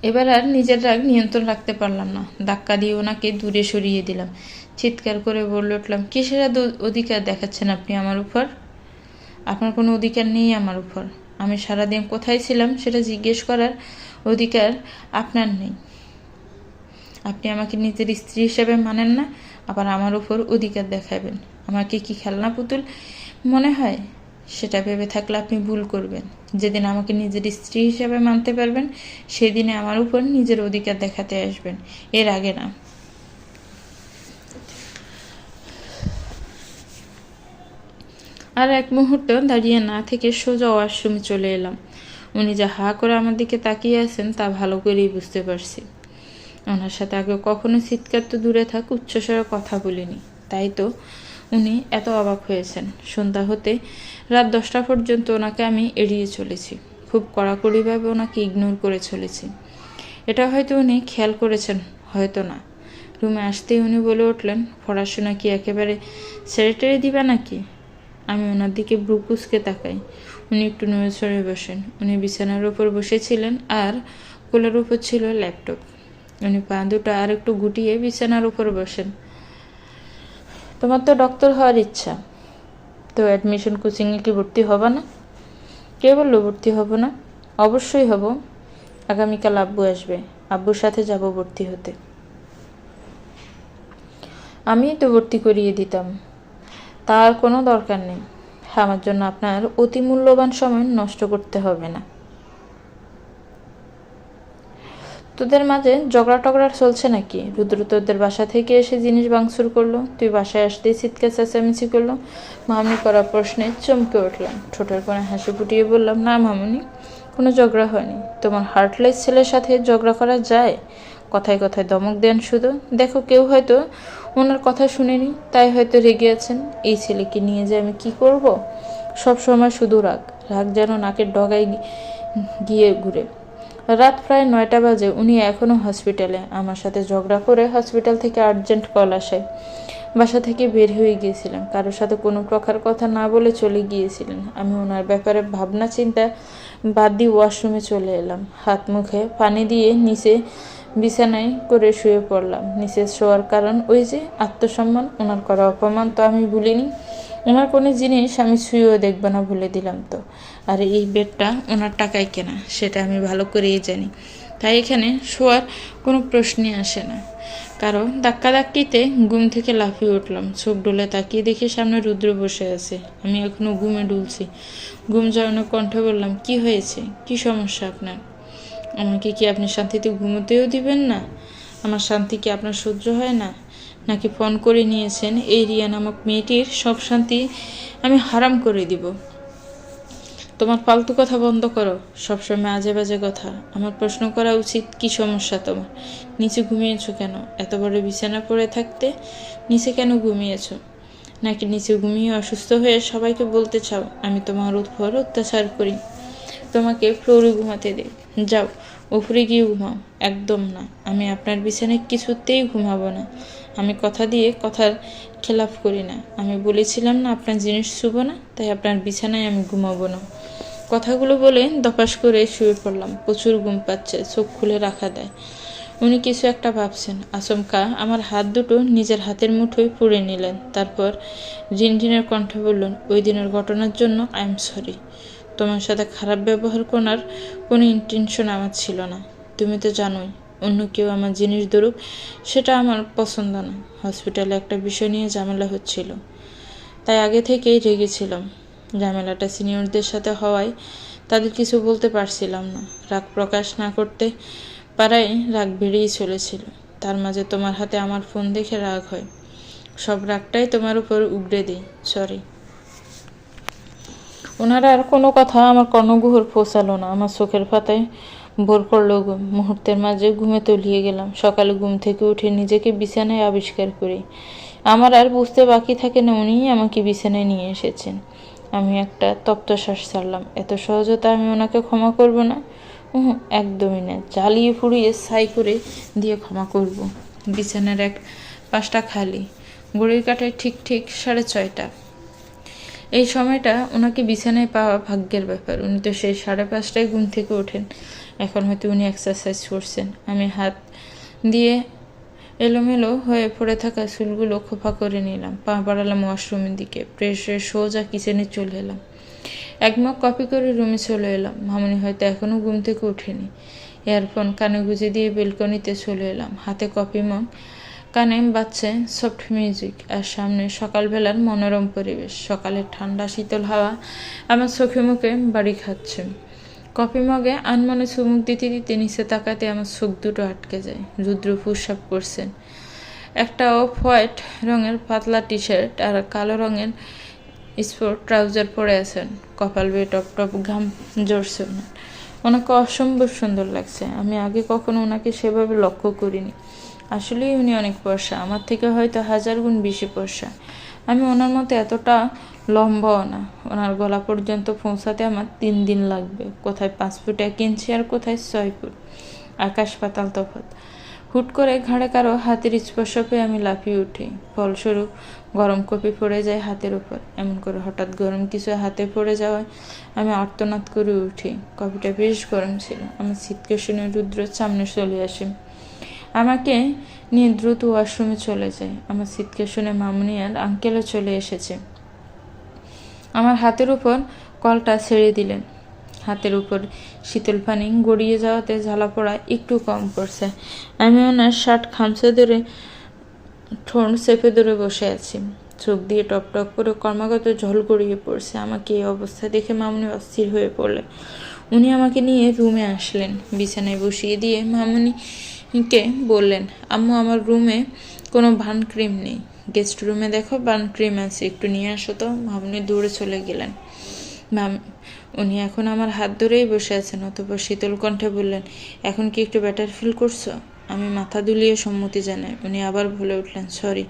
এবার আর নিজের রাগ নিয়ন্ত্রণ রাখতে পারলাম না। ধাক্কা দিয়ে ওনাকে দূরে সরিয়ে দিলাম। চিৎকার করে বলে উঠলাম, কিসের অধিকার দেখাচ্ছেন আপনি আমার উপর? আপনার কোনো অধিকার নেই আমার উপর। আমি সারাদিন কোথায় ছিলাম সেটা জিজ্ঞেস করার অধিকার আপনার নেই। আপনি আমাকে নিজের স্ত্রী হিসেবে মানেন না, আবার আমার উপর অধিকার দেখাবেন। আমাকে কি খেলনা পুতুল মনে হয়? সেটা ভেবে থাকলে আপনি ভুল করবেন। যেদিন আমাকে নিজের স্ত্রী হিসেবে মানতে পারবেন সেদিনে আমার উপর নিজের অধিকার দেখাতে আসবেন, এর আগে না। আর এক মুহূর্ত দাঁড়িয়ে না থেকে সোজা ওয়াশরুমে চলে এলাম। উনি যা হা করে আমার দিকে তাকিয়ে আছেন তা ভালো করেই বুঝতে পারছি। ওনার সাথে আগে কখনো চিৎকার তো দূরে থাক উচ্চস্বরে কথা বলিনি, তাই তো উনি এত অবাক হয়েছেন। সন্ধ্যা হতে রাত 10টা পর্যন্ত ওনাকে আমি এড়িয়ে চলেছি। খুব কড়াকড়িভাবে ওনাকে ইগনোর করে চলেছি। এটা হয়তো উনি খেয়াল করেছেন, হয়তো না। রুমে আসতেই উনি বলে উঠলেন, পড়াশোনা কি একেবারে ছেড়ে টেড়ে দিবা নাকি? আমি ওনার দিকে ব্রু কুঁচকে তাকাই। উনি একটু নড়ে চড়ে বসেন। উনি বিছানার উপর বসেছিলেন আর কোলের উপর ছিল ল্যাপটপ। উনি পা দুটো আর একটু গুটিয়ে বিছানার উপর বসেন। তোমার তো ডক্টর হওয়ার ইচ্ছা, তো অ্যাডমিশন কোচিংয়ে কি ভর্তি হবা না? কে বললো ভর্তি হব না? অবশ্যই হব। আগামীকাল আব্বু আসবে, আব্বুর সাথে যাব ভর্তি হতে। আমি তো ভর্তি করিয়ে দিতাম। তার কোনো দরকার নেই। আমার জন্য আপনার অতি মূল্যবান সময় নষ্ট করতে হবে না। তোদের মাঝে ঝগড়া টগড়া চলছে নাকি? রুদ্র তোদের বাসা থেকে এসে জিনিস ভাঙচুর করলো, তুই বাসায় আসতেই চিৎকার চেঁচামেচি করলো। মামনি করা প্রশ্নে চমকে উঠলাম। ঠোঁটের কোণে হাসি ফুটিয়ে বললাম, না মামনি, কোনো ঝগড়া হয়নি। তোমার হার্টলেস ছেলের সাথে ঝগড়া করা যায়? কথায় কথায় ধমক দেন শুধু। দেখো, কেউ হয়তো ওনার কথা শুনেনি, তাই হয়তো রেগে আছেন। এই ছেলেকে নিয়ে যে আমি কি করব? সব সময় শুধু রাগ, রাগ যেন নাকের ডগায় গিয়ে ঘুরে। রাত প্রায় 9টা বাজে। উনি এখনও হসপিটালে। আমার সাথে ঝগড়া করে হসপিটাল থেকে আর্জেন্ট কল আসায় বাসা থেকে বের হয়ে গিয়েছিলেন। কারোর সাথে কোনো প্রকার কথা না বলে চলে গিয়েছিলেন। আমি ওনার ব্যাপারে ভাবনা চিন্তা বাদ দিয়ে ওয়াশরুমে চলে এলাম। হাত মুখে পানি দিয়ে নিচে বিছানায় করে শুয়ে পড়লাম। নিচে শোয়ার কারণ ওই যে আত্মসম্মান। ওনার করা অপমান তো আমি ভুলিনি। ওনার কোনো জিনিস আমি ছুঁয়েও দেখব না বলে দিলাম তো। আর এই বেডটা ওনার টাকায় কেনা, সেটা আমি ভালো করেই জানি। তাই এখানে শোয়ার কোনো প্রশ্নই আসে না। কারো ধাক্কাধাক্কিতে ঘুম থেকে লাফিয়ে উঠলাম। চোখ ডলে তাকিয়ে দেখি সামনে রুদ্র বসে আছে। আমি এখনো ঘুমে ডুলছি। ঘুম জড়ানো কণ্ঠে বললাম, কি হয়েছে? কি সমস্যা আপনার? আমাকে কি আপনি শান্তিতে ঘুমোতেও দিবেন না? আমার শান্তি কি আপনার সহ্য হয় না? নাকি ফোন করে নিয়েছেন এই রিয়া নামক মেয়েটির সব শান্তি আমি হারাম করে দিব? তোমার ফালতু কথা বন্ধ করো, সবসময় আজে বাজে কথা। আমার প্রশ্ন করা উচিত, কি সমস্যা তোমার? নিচে ঘুমিয়েছো কেন? এত বড় বিছানা পড়ে থাকতে নিচে কেন ঘুমিয়েছো? নাকি নিচে ঘুমিয়ে অসুস্থ হয়ে সবাইকে বলতে চাও আমি তোমার উপর অত্যাচার করি? তোমাকে ফ্লোরে ঘুমাতে দে। যাও, উপরে গিয়ে ঘুমাও। একদম না, আমি আপনার বিছানায় কিছুতেই ঘুমাবো না। আমি কথা দিয়ে কথার খেলাফ করি না। আমি বলেছিলাম না আপনার জিনিস ছুব না, তাই আপনার বিছানায় আমি ঘুমাবো না। কথাগুলো বলে দপাস করে শুয়ে পড়লাম। প্রচুর ঘুম পাচ্ছে, চোখ খুলে রাখা দেয়। উনি কিছু একটা ভাবছেন। আচমকা আমার হাত দুটো নিজের হাতের মুঠোয় পুড়ে নিলেন। তারপর ঝিনঝিনের কণ্ঠে বললেন, ওই দিনের ঘটনার জন্য আই এম সরি। তোমার সাথে খারাপ ব্যবহার করার কোনো ইন্টেনশন আমার ছিল না। তুমি তো জানোই, অন্য কেউ আমার জিনিস ধরুক সেটা আমার পছন্দ না। হসপিটালে একটা বিষয় নিয়ে ঝামেলা হচ্ছিল, তাই আগে থেকেই রেগেছিলাম। ঝামেলাটা সিনিয়রদের সাথে হওয়ায় তাদের কিছু বলতে পারছিলাম না। রাগ প্রকাশ না করতে পারায় রাগ বেড়েই চলেছিল। তার মাঝে তোমার হাতে আমার ফোন দেখে রাগ হয়। সব রাগটাই তোমার উপর উগড়ে দিই। সরি। ওনার আর কোনো কথা আমার কর্ণগুহর পৌঁছালো না। আমার চোখের পাতায় ভোর করলো ঘুম। মুহূর্তের মাঝে ঘুমে তলিয়ে গেলাম। সকালে ঘুম থেকে উঠে নিজেকে বিছানায় আবিষ্কার করি। আমার আর বুঝতে বাকি থাকে না উনিই আমাকে বিছানায় নিয়ে এসেছেন। আমি একটা তপ্তশ্বাস ছাড়লাম। এত সহজতা আমি ওনাকে ক্ষমা করব না? একদমই না। জ্বালিয়ে পুড়িয়ে ছাই করে দিয়ে ক্ষমা করব। বিছানার এক পাশটা খালি। ঘড়ির কাঁটায় ঠিক ঠিক 6:30। এই সময়টা ওনাকে বিছানায় পাওয়া ভাগ্যের ব্যাপার। উনি তো সেই 5:30টায় ঘুম থেকে ওঠেন। এখন হয়তো উনি এক্সারসাইজ করছেন। আমি হাত দিয়ে এলোমেলো হয়ে পড়ে থাকা চুলগুলো খোপা করে নিলাম। পা বাড়ালাম ওয়াশরুমের দিকে। ফ্রেশ হয়ে সোজা কিচেনে চলে এলাম। এক মগ কপি করে রুমে চলে এলাম। মামনি হয়তো এখনও ঘুম থেকে ওঠেনি। ইয়ারফোন কানে গুঁজে দিয়ে বেলকনিতে চলে এলাম। হাতে কপি মগ, কানে বাজছে সফট মিউজিক, আর সামনে সকালবেলার মনোরম পরিবেশ। সকালের ঠান্ডা শীতল হাওয়া আমার চোখে মুখে বাড়ি খাচ্ছে। কফি মগে আনমনে চুমুক দিতে দিতে নিচে তাকাতে আমার চোখ দুটো আটকে যায়। রুদ্র প্রস্রাব করছেন। একটা অফ হোয়াইট রঙের পাতলা টি শার্ট আর কালো রঙের স্পোর্ট ট্রাউজার পরে আছেন। কপাল বেয়ে টপ টপ ঘাম ঝরছে ওনার। ওনাকে অসম্ভব সুন্দর লাগছে। আমি আগে কখনো ওনাকে সেভাবে লক্ষ্য করিনি। আসলেই উনি অনেক ফর্সা, আমার থেকে হয়তো 1000 গুণ বেশি ফর্সা। আমি ওনার মতো এতটা লম্বাও না। ওনার গলা পর্যন্ত পৌঁছাতে আমার 3 দিন লাগবে। কোথায় 5 ফুট 1 ইঞ্চি আর কোথায় 6 ফুট। আকাশ পাতাল তফাৎ। হুট করে ঘাড়ে কারো হাতের স্পর্শ পেয়ে আমি লাফিয়ে উঠি। ফলস্বরূপ গরম কপি পড়ে যায় হাতের উপর। এমন করে হঠাৎ গরম কিছু হাতে পড়ে যাওয়ায় আমি আর্তনাদ করে উঠি। কপিটা বেশ গরম ছিল। আমার চিৎকার শুনে রুদ্রের সামনে চলে আসে। আমাকে নিয়ে দ্রুত ওয়াশরুমে চলে যায়। আমার চিৎকার শুনে মামুনি আর আঙ্কেলও চলে এসেছে। আমার হাতের উপর কলটা ছেড়ে দিলেন। হাতের উপর শীতল পানি গড়িয়ে যাওয়াতে জ্বালা পোড়া একটু কম পড়ছে। আমি ওনার শার্ট খামচে ধরে ঠোঁট চেপে ধরে বসে আছি। চোখ দিয়ে টপ টপ করে ক্রমাগত জল গড়িয়ে পড়ছে। আমাকে এই অবস্থা দেখে মামুনি অস্থির হয়ে পড়লেন। উনি আমাকে নিয়ে রুমে আসলেন। বিছানায় বসিয়ে দিয়ে মামুনিকে বললেন, আম্মু, আমার রুমে কোনো বার্ন ক্রিম নেই। গেস্ট রুমে দেখো বার্ন ক্রিম আছে, একটু নিয়ে আসো তো। মামুনি দৌড়ে চলে গেলেন। উনি এখন আমার হাত ধরেই বসে আছেন। অতঃপর শীতল কণ্ঠে বললেন, এখন কি একটু বেটার ফিল করছো? আমি মাথা দুলিয়ে সম্মতি জানাই। উনি আবার বলে উঠলেন, সরি,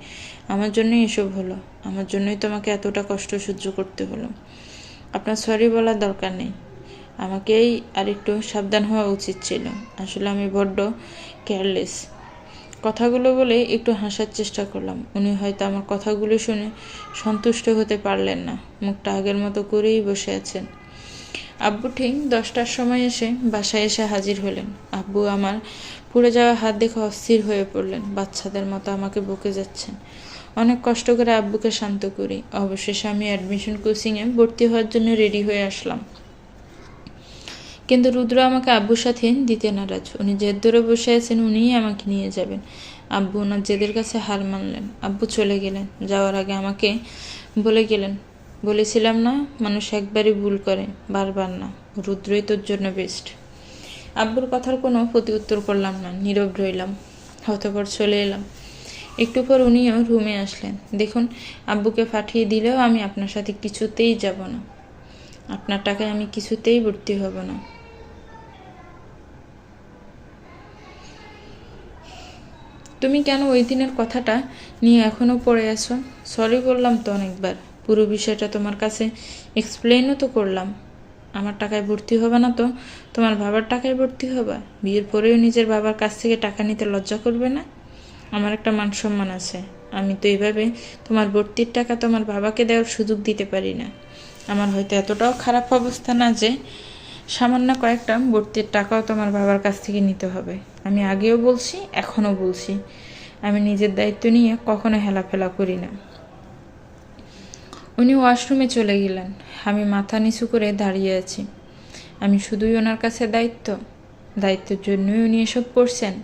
আমার জন্যই এসব হলো। আমার জন্যই তোমাকে এতটা কষ্ট সহ্য করতে হলো। আপনার সরি বলার দরকার নেই। আমাকেই আর একটু সাবধান হওয়া উচিত ছিল। আসলে আমি বড্ড কেয়ারলেস। কথাগুলো বলে একটু হাসার চেষ্টা করলাম। উনি হয়তো আমার কথাগুলো শুনে সন্তুষ্ট হতে পারলেন না। মুখটা আগের মতো করেই বসে আছেন। আব্বু ঠিক 10টার সময় এসে বাসায় এসে হাজির হলেন। আব্বু আমার পুড়ে যাওয়া হাত দেখে অস্থির হয়ে পড়লেন। বাচ্চাদের মতো আমাকে বকে যাচ্ছেন। অনেক কষ্ট করে আব্বুকে শান্ত করি। অবশেষে আমি অ্যাডমিশন কোচিংয়ে ভর্তি হওয়ার জন্য রেডি হয়ে আসলাম। কিন্তু রুদ্র আমাকে আব্বুর সাথে দিতে নারাজ। উনি জেদ ধরে বসে আছেন উনিই আমাকে নিয়ে যাবেন। আব্বু ওনার জেদের কাছে হার মানলেন। আব্বু চলে গেলেন। যাওয়ার আগে আমাকে বলে গেলেন, বলেছিলাম না, মানুষ একবারই ভুল করে, বারবার না। রুদ্রই তোর জন্য বেস্ট। আব্বুর কথার কোনো প্রতি উত্তর করলাম না, নীরব রইলাম। অতঃপর চলে এলাম। একটু পর উনিও রুমে আসলেন। দেখুন, আব্বুকে পাঠিয়ে দিলেও আমি আপনার সাথে কিছুতেই যাব না। আপনার টাকায় আমি কিছুতেই ভর্তি হব না। তুমি কেন ওই দিনের কথাটা নিয়ে এখনো পড়ে আছো? সরি বললাম তো অনেকবার। পুরো বিষয়টা তোমার কাছে এক্সপ্লেনও তো করলাম। আমার টাকায় ভর্তি হবে না তো তোমার বাবার টাকায় ভর্তি হবে? বিয়ের পরেও নিজের বাবার কাছ থেকে টাকা নিতে লজ্জা করবে না? আমার একটা মান সম্মান আছে। আমি তো এইভাবে তোমার ভর্তির টাকা তোমার বাবাকে দেওয়ার সুযোগ দিতে পারি না। আমার হয়তো এতটাও খারাপ অবস্থা না যে সামান্য কয়েকটা ভর্তির টাকাও তোমার বাবার কাছ থেকে নিতে হবে। আমি আগেও বলছি, এখনও বলছি, আমি নিজের দায়িত্ব নিয়ে কখনো হেলাফেলা করি না। উনি ওয়াশরুমে চলে গেলেন। আমি মাথা নিচু করে দাঁড়িয়ে আছি। আমি শুধুই ওনার কাছে দায়িত্বের জন্যই উনি এসব করছেন।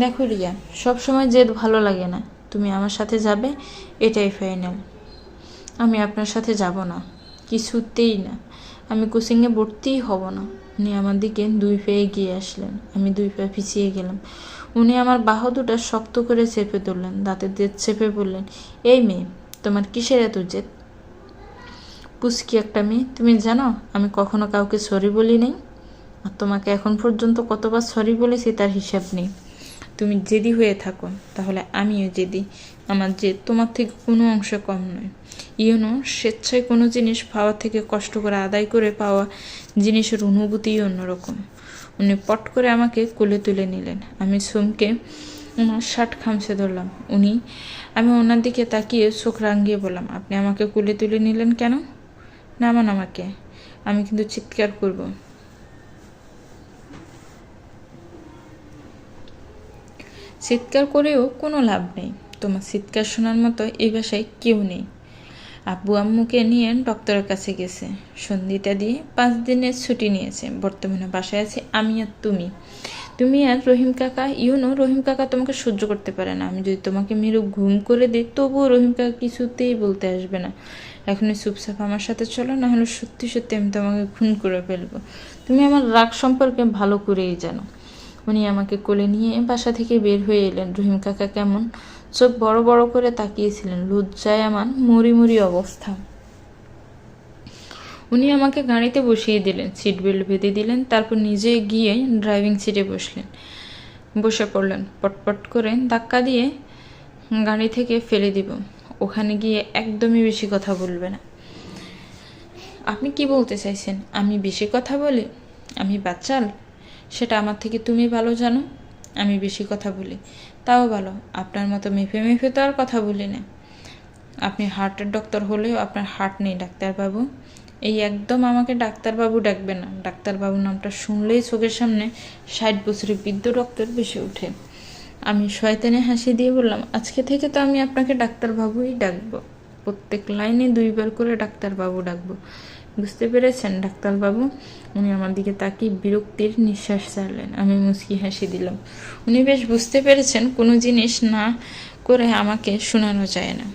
দেখো রিয়া, সবসময় জেদ ভালো লাগে না। তুমি আমার সাথে যাবে, এটাই ফাইনাল। আমি আপনার সাথে যাব না, কিছুতেই না। আমি কোচিংয়ে ভর্তিই হব না। উনি আমার দিকে 2 পা এগিয়ে আসলেন। আমি 2 পা পিছিয়ে গেলাম। উনি আমার বাহু দুটো শক্ত করে চেপে ধরলেন, দাঁতের জেদ চেপে বললেন, এই মেয়ে, তোমার কিসের এত জেদ? পুচকি একটা মেয়ে, তুমি জানো আমি কখনো কাউকে সরি বলি নাই? আর তোমাকে এখন পর্যন্ত কতবার সরি বলেছি তার হিসাব নেই। তুমি জেদি হয়ে থাকো, তাহলে আমিও জেদি। আমার জেদ তোমার থেকে কোনো অংশে কম নয়। স্বেচ্ছায় কোনো জিনিস পাওয়া থেকে কষ্ট করে আদায় করে পাওয়া জিনিসের অনুভূতিই অন্যরকম। উনি পট করে আমাকে কোলে তুলে নিলেন। আমি চমকে ওনার শার্ট খামচে ধরলাম। আমি ওনার দিকে তাকিয়ে চোখ রাঙিয়ে বললাম, আপনি আমাকে কোলে তুলে নিলেন কেন? নামান আমাকে, আমি কিন্তু চিৎকার করব। চিৎকার করেও কোনো লাভ নেই। তোমার চিৎকার শোনার মতো এই বাসায় কেউ নেই। আব্বু আম্মুকে নিয়ে ডক্টরের কাছে গেছে। সন্ধিটা দিয়ে 5 দিনের ছুটি নিয়েছে। বর্তমানে বাসায় আছে আমি আর তুমি আর রহিম কাকা। রহিম কাকা তোমাকে সহ্য করতে পারে না। আমি যদি তোমাকে মেরু ঘুম করে দিই, তবুও রহিম কাকা কিছুতেই বলতে আসবে না। এখনই চুপচাপ আমার সাথে চলো, না হলে সত্যি সত্যি আমি তোমাকে খুন করে ফেলবো। তুমি আমার রাগ সম্পর্কে ভালো করেই জানো। উনি আমাকে কোলে নিয়ে বাসা থেকে বের হয়ে এলেন। রহিম কাকা কেমন চোখ বড় বড় করে তাকিয়েছিলেন। লজ্জায় আমার মরি মরি অবস্থা। উনি আমাকে গাড়িতে বসিয়ে দিলেন, সিট বেল্ট বেঁধে দিলেন, তারপর নিজে গিয়ে ড্রাইভিং সিটে বসে পড়লেন। পটপট করে ধাক্কা দিয়ে গাড়ি থেকে ফেলে দিব। ওখানে গিয়ে একদমই বেশি কথা বলবে না। আপনি কি বলতে চাইছেন? আমি বেশি কথা বলি? আমি বাচ্চাল? সেটা আমার থেকে তুমি ভালো জানো। আমি বেশি কথা বলি, তাও ভালো। আপনার মতো মেপে মেপে তো আর কথা বলি না। আপনি হার্টের ডক্টর হলেও আপনার হার্ট নেই ডাক্তারবাবু। এই একদম আমাকে ডাক্তারবাবু ডাকবে না। ডাক্তারবাবু নামটা শুনলেই চোখের সামনে 60 বছরের বৃদ্ধ ডক্টর ভেসে ওঠে। আমি শয়তানে হাসি দিয়ে বললাম, আজকে থেকে তো আমি আপনাকে ডাক্তারবাবুই ডাকবো। প্রত্যেক লাইনে 2 বার করে ডাক্তারবাবু ডাকবো। বুঝতে পেরেছেন ডাক্তারবাবু? উনি আমার দিকে তাকিয়ে বিরক্তির নিঃশ্বাস ছাড়লেন। আমি মুচকি হাসি দিলাম। উনি বেশ বুঝতে পেরেছেন কোনো জিনিস না করে আমাকে শোনানো যায় না।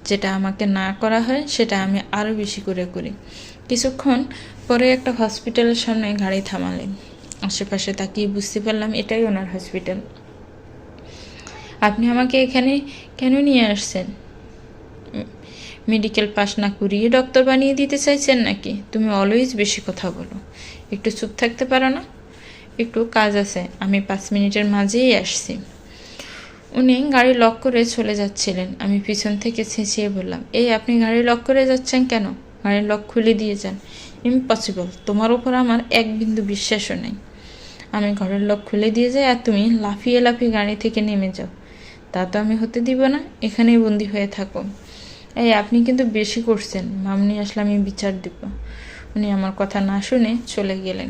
যেটা আমাকে না করা হয় সেটা আমি আরও বেশি করে করি। কিছুক্ষণ পরে একটা হসপিটালের সামনে গাড়ি থামালেন। আশেপাশে তাকিয়ে বুঝতে পারলাম এটাই ওনার হসপিটাল। আপনি আমাকে এখানে কেন নিয়ে আসছেন? মেডিকেল পাস না করিয়ে ডক্টর বানিয়ে দিতে চাইছেন নাকি? তুমি অলওয়েজ বেশি কথা বলো। একটু চুপ থাকতে পারো না? একটু কাজ আছে, আমি 5 মিনিটের মাঝেই আসছি। উনি গাড়ি লক করে চলে যাচ্ছিলেন। আমি পিছন থেকে চেঁচিয়ে বললাম, এই আপনি গাড়ি লক করে যাচ্ছেন কেন? গাড়ির লক খুলে দিয়ে যান। ইম্পসিবল, তোমার উপর আমার 1 বিন্দু বিশ্বাসও নেই। আমি ঘরের লক খুলে দিয়ে যাই আর তুমি লাফিয়ে লাফিয়ে গাড়ি থেকে নেমে যাও। তা তো আমি হতে দিব না। এখানেই বন্দি হয়ে থাকো। এই আপনি কিন্তু বেশি করছেন। মামনি আসলে আমি বিচার দিব। উনি আমার কথা না শুনে চলে গেলেন।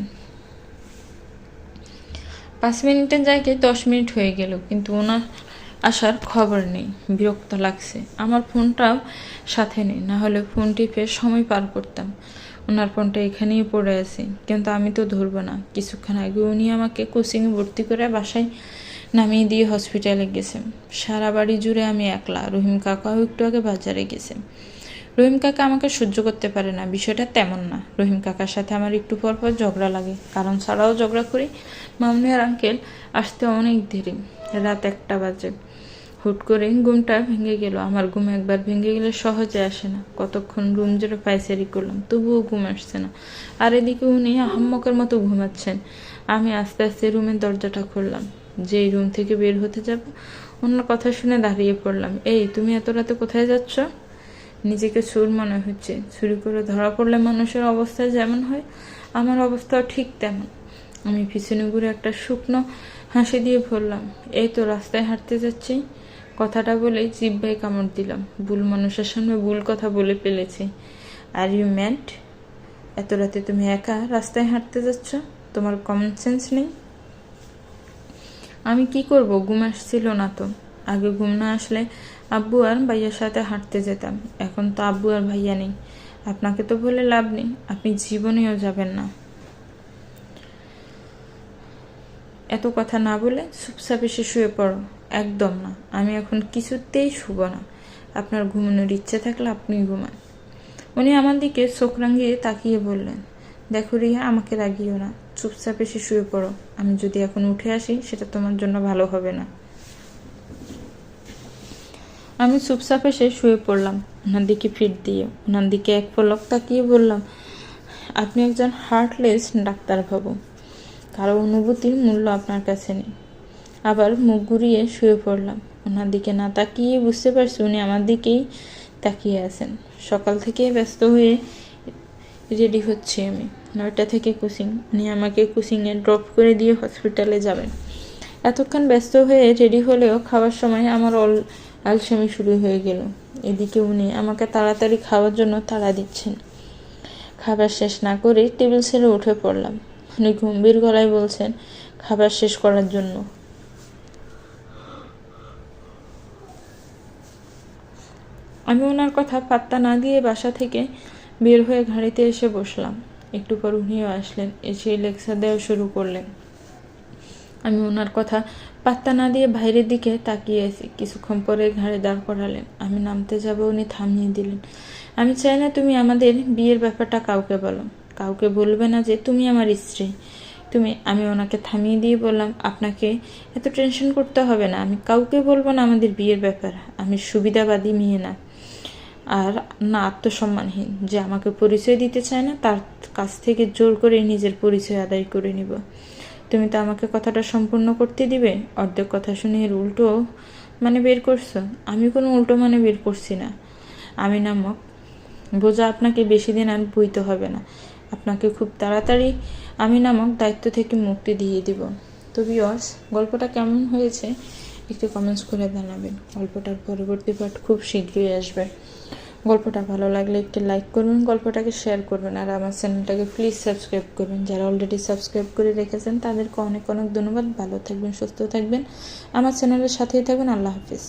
5 মিনিটের জায়গায় 10 মিনিট হয়ে গেল, কিন্তু ওনার আসার খবর নেই। বিরক্ত লাগছে। আমার ফোনটাও সাথে নেই, না হলে ফোন টিপে সময় পার করতাম। ওনার ফোনটা এখানেই পড়ে আছে, কিন্তু আমি তো ধরবো না। কিছুক্ষণ আগে উনি আমাকে কোচিংয়ে ভর্তি করে বাসায় নামিয়ে দিয়ে হসপিটালে গেছে। সারা বাড়ি জুড়ে আমি একলা। রহিম কাকাও একটু আগে বাজারে গেছে। রহিম কাকা আমাকে সহ্য করতে পারে না, বিষয়টা তেমন না। রহিম কাকার সাথে আমার একটু পর পর ঝগড়া লাগে, কারণ ছাড়াও ঝগড়া করি। মামনি আর আঙ্কেল আসতে অনেক দেরি, রাত 1টা বাজে। হুট করে ঘুমটা ভেঙে গেল। আমার ঘুম একবার ভেঙে গেলে সহজে আসে না। কতক্ষণ রুম জুড়ে পায়চারি করলাম, তবুও ঘুম আসছে না। আর এদিকে উনি আহাম্মকের মতো ঘুমাচ্ছেন। আমি আস্তে আস্তে রুমের দরজাটা খুললাম। যেই রুম থেকে বের হতে যাব, ওনার কথা শুনে দাঁড়িয়ে পড়লাম। এই তুমি এত রাতে কোথায় যাচ্ছ? নিজেকে চোর মনে হচ্ছে। চুরি করে ধরা পড়লে মানুষের অবস্থা যেমন হয়, আমার অবস্থাও ঠিক তেমন। আমি পিছনে ঘুরে একটা শুকনো হাসি দিয়ে বললাম, এই তো রাস্তায় হাঁটতে যাচ্ছি। কথাটা বলে জিহ্বায় কামড় দিলাম। ভুল মানুষের সামনে ভুল কথা বলে ফেলেছি। Are you mad? এত রাতে তুমি একা রাস্তায় হাঁটতে যাচ্ছ? তোমার কমন সেন্স নেই? আমি কি করব, ঘুম আসছিল না তো। আগে ঘুম না আসলে আব্বু আর ভাইয়ার সাথে হাঁটতে যেতাম। এখন তো আব্বু আর ভাইয়া নেই। আপনাকে তো বলে লাভ নেই, আপনি জীবনেও যাবেন না। এত কথা না বলে চুপচাপ এসে শুয়ে পড়ো। একদম না, আমি এখন কিছুতেই শুব না। আপনার ঘুমানোর ইচ্ছে থাকলে আপনি ঘুমান। উনি আমার দিকে চোখ রাঙিয়ে তাকিয়ে বললেন, দেখো রিয়া, আমাকে রাগিও না, চুপচাপ এসে শুয়ে পড়ো। আমি যদি এখন উঠে আসি সেটা তোমার জন্য ভালো হবে না। আমি চুপচাপ এসে শুয়ে পড়লাম, ওনার দিকে ফিট দিয়ে। ওনার দিকে এক পলক তাকিয়ে বললাম, আপনি একজন হার্টলেস ডাক্তারবাবু। কারো অনুভূতির মূল্য আপনার কাছে নেই। আবার মুখ ঘুরিয়ে শুয়ে পড়লাম। ওনার দিকে না তাকিয়ে বুঝতে পারছি উনি আমার দিকেই তাকিয়ে আছেন। সকাল থেকে ব্যস্ত হয়ে রেডি হচ্ছি আমি। 9টা থেকে কোচিং। উনি আমাকে কোচিংয়ে ড্রপ করে দিয়ে হসপিটালে যাবেন। এতক্ষণ ব্যস্ত হয়ে রেডি হলেও খাওয়ার সময় আমার আলসেমি শুরু হয়ে গেল। এদিকে উনি আমাকে তাড়াতাড়ি খাওয়ার জন্য তাড়া দিচ্ছেন। খাবার শেষ না করে টেবিল ছেড়ে উঠে পড়লাম। উনি গম্ভীর গলায় বলছেন, খাবার শেষ করার জন্য। আমি ওনার কথা পাত্তা না দিয়ে বাসা থেকে বের হয়ে গাড়িতে এসে বসলাম। একটু পর উনিও আসলেন, এসে লেকচার দেওয়া শুরু করলেন। আমি ওনার কথা পাত্তা না দিয়ে বাইরের দিকে তাকিয়ে আছি। কিছুক্ষণ পরে ঘাড়ে দাঁড় করালেন। আমি নামতে যাব, উনি থামিয়ে দিলেন। আমি চাই না তুমি আমাদের বিয়ের ব্যাপারটা কাউকে বলো। কাউকে বলবে না যে তুমি আমার স্ত্রী। আমি ওনাকে থামিয়ে দিয়ে বললাম, আপনাকে এত টেনশন করতে হবে না। আমি কাউকে বলবো না আমাদের বিয়ের ব্যাপার। আমি সুবিধাবাদী মেয়ে না, আর না আত্মসম্মানহীন যে আমাকে পরিচয় দিতে চায় না তার কাছ থেকে জোর করে নিজের পরিচয় আদায় করে নিব। তুমি তো আমাকে কথাটা সম্পূর্ণ করতে দিবে। অর্ধেক কথা শুনে এর উল্টো মানে বের করছো। আমি কোনো উল্টো মানে বের করছি না। আমি নামক বোঝা আপনাকে বেশি দিন আর বইতে হবে না। আপনাকে খুব তাড়াতাড়ি আমি নামক দায়িত্ব থেকে মুক্তি দিয়ে দিব। তো ভিউয়ার্স, গল্পটা কেমন হয়েছে একটু কমেন্টস করে জানাবেন। গল্পটার পরবর্তী পার্ট খুব শীঘ্রই আসবে। গল্পটা ভালো লাগলে একটি লাইক করবেন, গল্পটাকে শেয়ার করবেন, আর আমার চ্যানেলটাকে প্লিজ সাবস্ক্রাইব করবেন। যারা অলরেডি সাবস্ক্রাইব করে রেখেছেন তাদেরকে অনেক অনেক ধন্যবাদ। ভালো থাকবেন, সুস্থ থাকবেন, আমার চ্যানেলের সাথেই থাকবেন। আল্লাহ হাফিজ।